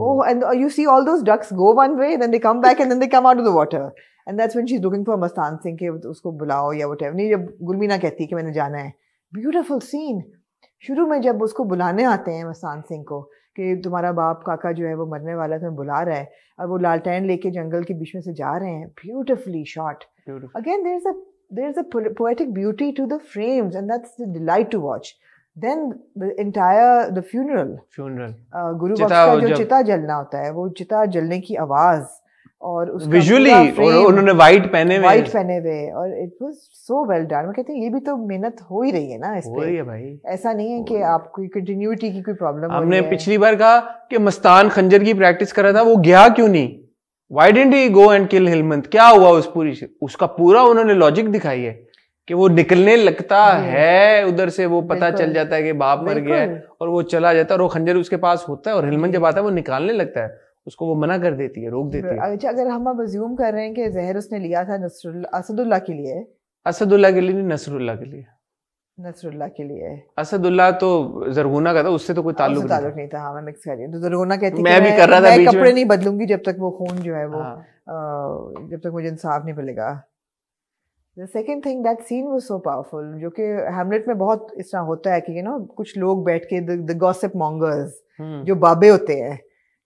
Oh, and you see all those ducks go one way, then they come back and then they come out of the water. And that's when she's looking for Mastan Singh के उसको बुलाओ या whatever. नहीं जब गुलमीना कहती है कि मैंने जाना है. Beautiful scene. शुरू में जब उसको बुलाने आते हैं मस्तान सिंह को कि तुम्हारा बाप काका जो है वो मरने वाला है, तुम्हें बुला रहा है, और वो लालटेन लेके जंगल के बीच में से जा रहे हैं. Beautifully shot. Again, there's a poetic beauty to the frames, and that's the delight to watch. Then the funeral. गुरु बख्श का जो चिता जलना होता है, वो चिता जलने की आवाज और उसका विजुअली उन्होंने वाइट पहने हुए और it was so well done. मैं कहती हूँ ये भी तो मेहनत हो ही रही है ना इस पे. हो रही है भाई. ऐसा नहीं है कि आपको कंटिन्यूटी की कोई प्रॉब्लम. हमने पिछली बार कहा कि मस्तान खंजर की प्रैक्टिस कर रहा था, वो गया क्यों नहीं? Why didn't he go and kill हिलमंत? क्या हुआ उसका पूरा उन्होंने लॉजिक दिखाई है कि वो निकलने लगता है उधर से, वो पता चल जाता है कि बाप मर गया है और वो चला जाता है और वो खंजर उसके पास होता है और हिलमंत जब आता है वो निकालने लगता है, उसको वो मना कर देती है, रोक देती है. अच्छा अगर हम अब अज्यूम कर रहे हैं कि जहर उसने लिया था असदुल्ला के लिए नहीं नसरुल्ला के लिए. असदुल्ला तो जरगुना का था, उससे तो कोई ताल्लुक नहीं था. हाँ मैं मिक्स कर रही हूँ. तो जरगुना कहती मैं भी कर रहा था, मैं कपड़े नहीं बदलूंगी जब तक वो खून जो है वो जब तक मुझे इंसाफ नहीं मिलेगा. The second thing, that scene was so powerful, जो कि हैमलेट में बहुत इस तरह होता है कि यू नो कुछ लोग बैठ के the gossip mongers जो बाबे होते हैं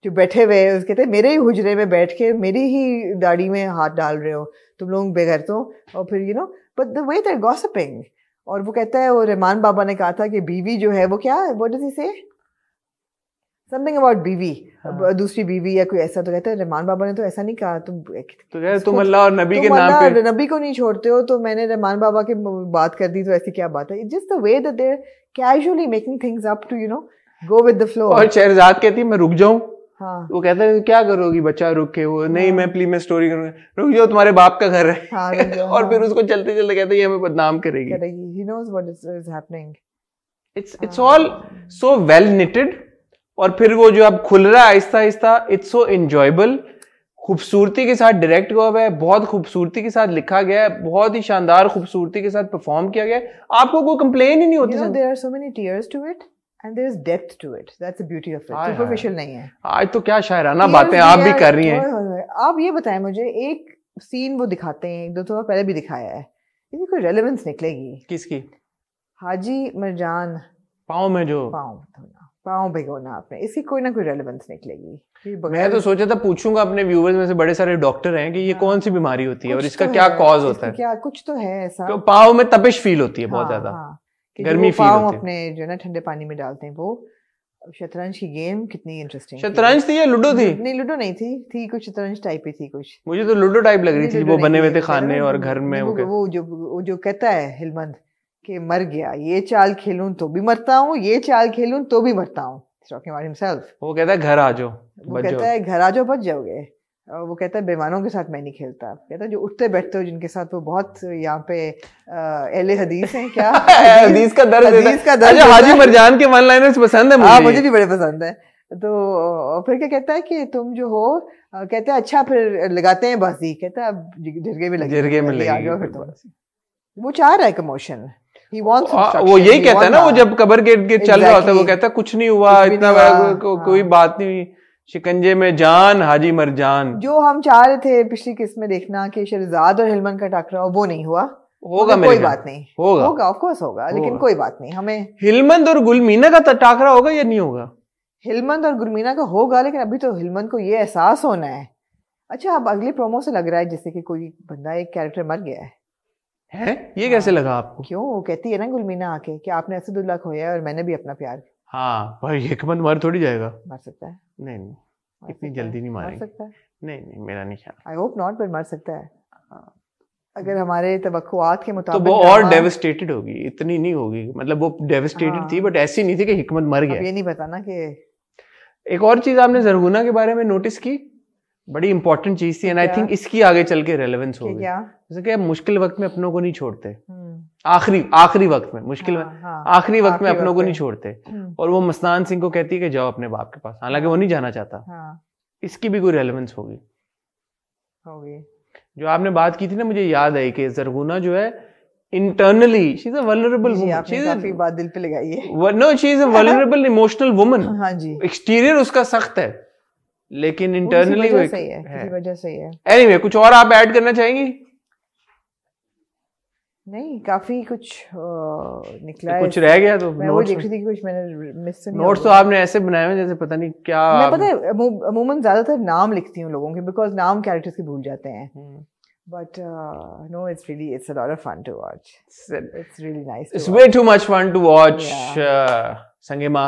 जो बैठे हुए हैं, उसके कहते मेरे ही हुजरे में बैठ के मेरी ही दाढ़ी में हाथ डाल रहे हो तुम लोग बेगैरतों. और फिर you know but the way they're gossiping. और वो कहता है, वो रहमान बाबा ने कहा था कि बीवी जो है वो क्या, what does he say? Something about बीवी, दूसरी बीवी या कोई ऐसा. तो कहता है रहमान बाबा ने तो ऐसा नहीं कहा. तुम अल्लाह और नबी के नाम पे नबी को नहीं छोड़ते हो, तो मैंने रहमान बाबा की बात कर दी, तो ऐसी क्या बात है? It's just the way that they're casually making things up to, you know, go with the flow. और शहरजाद कहती है मैं रुक जाऊं. हाँ. वो कहता है क्या करोगी बच्चा रुक के? वो नहीं मैं प्लीज मैं स्टोरी करूंगा. रुक जाओ तुम्हारे बाप का घर है. हाँ, और फिर उसको चलते चलते कहते हैं ये हमें बदनाम करेगी. He knows what is happening. It's all so well knitted. और फिर वो जो अब खुल रहा है Aahista Aahista, it's so enjoyable. खूबसूरती के साथ डायरेक्ट हुआ है, बहुत खूबसूरती के साथ लिखा गया है, बहुत ही शानदार खूबसूरती के साथ परफॉर्म किया गया है. आपको कोई कंप्लेन ही नहीं होती. There are so many tears to it and there is depth to it. That's the beauty of it. Superficial नहीं है. आज तो क्या शायराना बातें आप भी कर रही हैं. आप ये बताएं मुझे, एक सीन वो दिखाते हैं, 2 दफा पहले भी दिखाया है, इसकी कोई रेलेवेंस निकलेगी? किसकी? हाजी मरजान पाँव में जो पाँव भिगोना आपने, इसकी कोई ना कोई रेलेवेंस निकलेगी. मैं तो सोचा था पूछूंगा अपने व्यूअर्स में से बड़े सारे डॉक्टर हैं कि ये कौन सी बीमारी होती है और इसका क्या कॉज होता है. क्या कुछ तो है ऐसा. तो पाँव में तपिश फील होती है बहुत ज्यादा, गर्मी फील होती है. अपने जो ना ठंडे पानी में डालते हैं. वो शतरंज की गेम कितनी इंटरेस्टिंग. शतरंज थी या लूडो थी? नहीं लूडो नहीं थी कुछ शतरंज टाइप ही थी कुछ. मुझे तो लूडो टाइप लग रही थी. वो बने हुए थे खाने और घर में वो जो कहता है हिलमंद कि मर गया, ये चाल खेलूं तो भी मरता हूँ, ये चाल खेलूं तो भी मरता हूँ। वो कहता है घर आ जाओ, वो कहता है घर आ जाओ बच जाओगे। वो कहता है बेईमानों के साथ मैं नहीं खेलता। कहता है जो उठते बैठते हो जिनके साथ वो बहुत यहाँ पे अहले हदीस हैं क्या हदीस का दर्द। अच्छा, हाजी मरजान के वन लाइनर्स पसंद है मुझे। हाँ मुझे भी बड़े पसंद है। तो फिर क्या कहता है कि तुम जो हो, कहते हैं अच्छा फिर लगाते हैं बाजी। कहता है अब जिरगे में लगेगी। वो चाह रहा है कमोशन, वो यही कहता है ना, वो जब कबर के चल रहा होता है वो कहता है कुछ नहीं हुआ, इतना कोई बात नहीं, शिकंजे में जान हाजी मरजान। जो हम चाह रहे थे पिछली किस्त में देखना कि शहजाद और हिलमन का टकराव, वो नहीं हुआ। होगा, कोई बात नहीं, होगा ऑफ कोर्स होगा, लेकिन कोई बात नहीं। हमें हिलमंद और गुलमीना का टाकरा होगा या नहीं होगा? हिलमंद और गुलमीना का होगा, लेकिन अभी तो हिलमंद को ये एहसास होना है। अच्छा, अब अगली प्रोमो से लग रहा है जैसे कि कोई बंदा, एक कैरेक्टर मर गया है। ये कैसे लगा आपको? क्यों? वो कहती है ना गुलमीना आके कि आपने असदुल्लाह खोया और मैंने भी अपना प्यार। हाँ, पर हिकमत मर थोड़ी जाएगा। मर सकता है। नहीं, इतनी जल्दी नहीं मारेंगे। मर सकता है। नहीं, मेरा नहीं ख्याल। आई होप नॉट, पर मर सकता है। अगर हमारे तवक्कुआत के मुताबिक। तो वो और डेविस्टेटेड होगी, इतनी नहीं होगी। मतलब वो डेविस्टेटेड थी, बट ऐसी नहीं थी कि हिकमत मर गया। ये नहीं पता ना कि। एक और चीज आपने जरगुना के बारे में नोटिस की, बड़ी इंपॉर्टेंट चीज थी, एंड आई थिंक इसकी आगे चल के रेलेवेंस होगी। जैसे कि मुश्किल वक्त में अपनों को नहीं छोड़ते, आखिरी वक्त में, मुश्किल आखिरी वक्त में अपनों को नहीं छोड़ते। और वो मस्तान सिंह को कहती है कि जाओ अपने बाप के पास, हालांकि वो नहीं जाना चाहता। इसकी भी कोई रेलेवेंस होगी। जो आपने बात की थी ना, मुझे याद आई कि जरगुना जो है internally she is a vulnerable woman. काफी बात दिल पे लगाई है। No, she is a vulnerable emotional woman. हाँ जी। एक्सटीरियर उसका सख्त है, लेकिन इंटरनली वो सही है, किसी वजह से ही है। एनीवे, कुछ और आप ऐड करना चाहेंगी? नहीं, काफी कुछ निकला है। कुछ रह गया तो मैं वो देख रही थी कि कुछ मैंने मिस नहीं। नोट्स तो आपने ऐसे बनाए हैं जैसे पता नहीं क्या। मैं पता है अमूमन ज्यादातर नाम लिखती हूँ लोगों के, बिकॉज नाम कैरेक्टर्स के भूल जाते हैं। But no, it's a lot of fun to watch. It's really nice. It's way too much fun to watch. संगे माँ,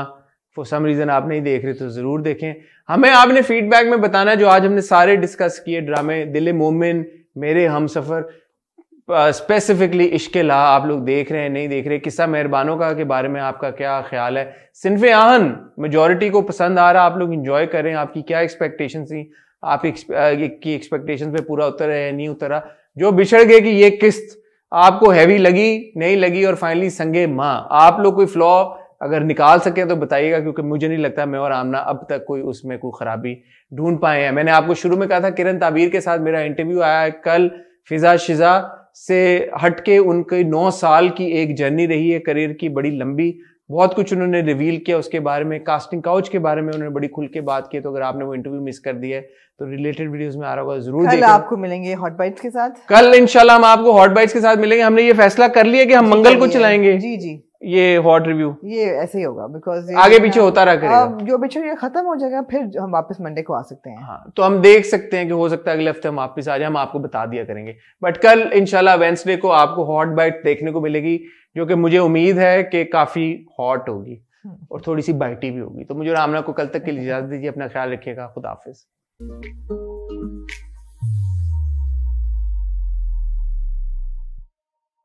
for some reason आप नहीं देख रहे तो जरूर देखें। हमें आपने फीडबैक में बताना, जो आज हमने सारे डिस्कस किए ड्रामे, दिल मोमिन, मेरे हमसफर, स्पेसिफिकली इश्क-ए-ला, आप लोग देख रहे हैं नहीं देख रहे, किस्सा मेहरबानों का के बारे में आपका क्या ख्याल है? सिन्फ़े आहन मेजॉरिटी को पसंद आ रहा, आप लोग इंजॉय करें, आपकी क्या एक्सपेक्टेशन थी? आप की एक्सपेक्टेशन पे पूरा उतर है या नहीं उतरा? जो बिछड़ गए कि ये किस्त आपको हैवी लगी नहीं लगी, और फाइनली संगे माँ, आप लोग कोई फ्लॉ अगर निकाल सके तो बताइएगा, क्योंकि मुझे नहीं लगता मैं और आमना अब तक कोई उसमें कोई खराबी ढूंढ पाए हैं। मैंने आपको शुरू में कहा था किरण ताबीर के साथ मेरा इंटरव्यू आया है कल। फिजा शिजा से हटके उनकी 9 साल की एक जर्नी रही है करियर की, बड़ी लंबी, बहुत कुछ उन्होंने रिवील किया उसके बारे में। कास्टिंग काउच के बारे में उन्होंने बड़ी खुल के बात की। तो अगर आपने वो इंटरव्यू मिस कर दिया है तो रिलेटेड वीडियोस में आ रहा होगा, जरूर देखें। कल आपको मिलेंगे हॉट बाइट्स के साथ। कल इंशाल्लाह हम आपको हॉट बाइट्स के साथ मिलेंगे। हमने ये फैसला कर लिया कि हम मंगल को चलाएंगे जी ये हॉट रिव्यू। ये ऐसे ही होगा, बिकॉज आगे पीछे होता रहा करेगा। जो पिक्चर खत्म हो जाएगा फिर हम वापस मंडे को आ सकते हैं। हाँ, तो हम देख सकते हैं कि हो सकता है अगले हफ्ते हम वापस आ जाए, हम आपको बता दिया करेंगे। बट कल इंशाल्लाह वेडनेसडे को आपको हॉट बाइट देखने को मिलेगी, जो कि मुझे उम्मीद है कि काफी हॉट होगी और थोड़ी सी बाइटी भी होगी। तो मुझे रामना को कल तक के लिए इजाजत दीजिए, अपना ख्याल रखिएगा, खुदा हाफिज।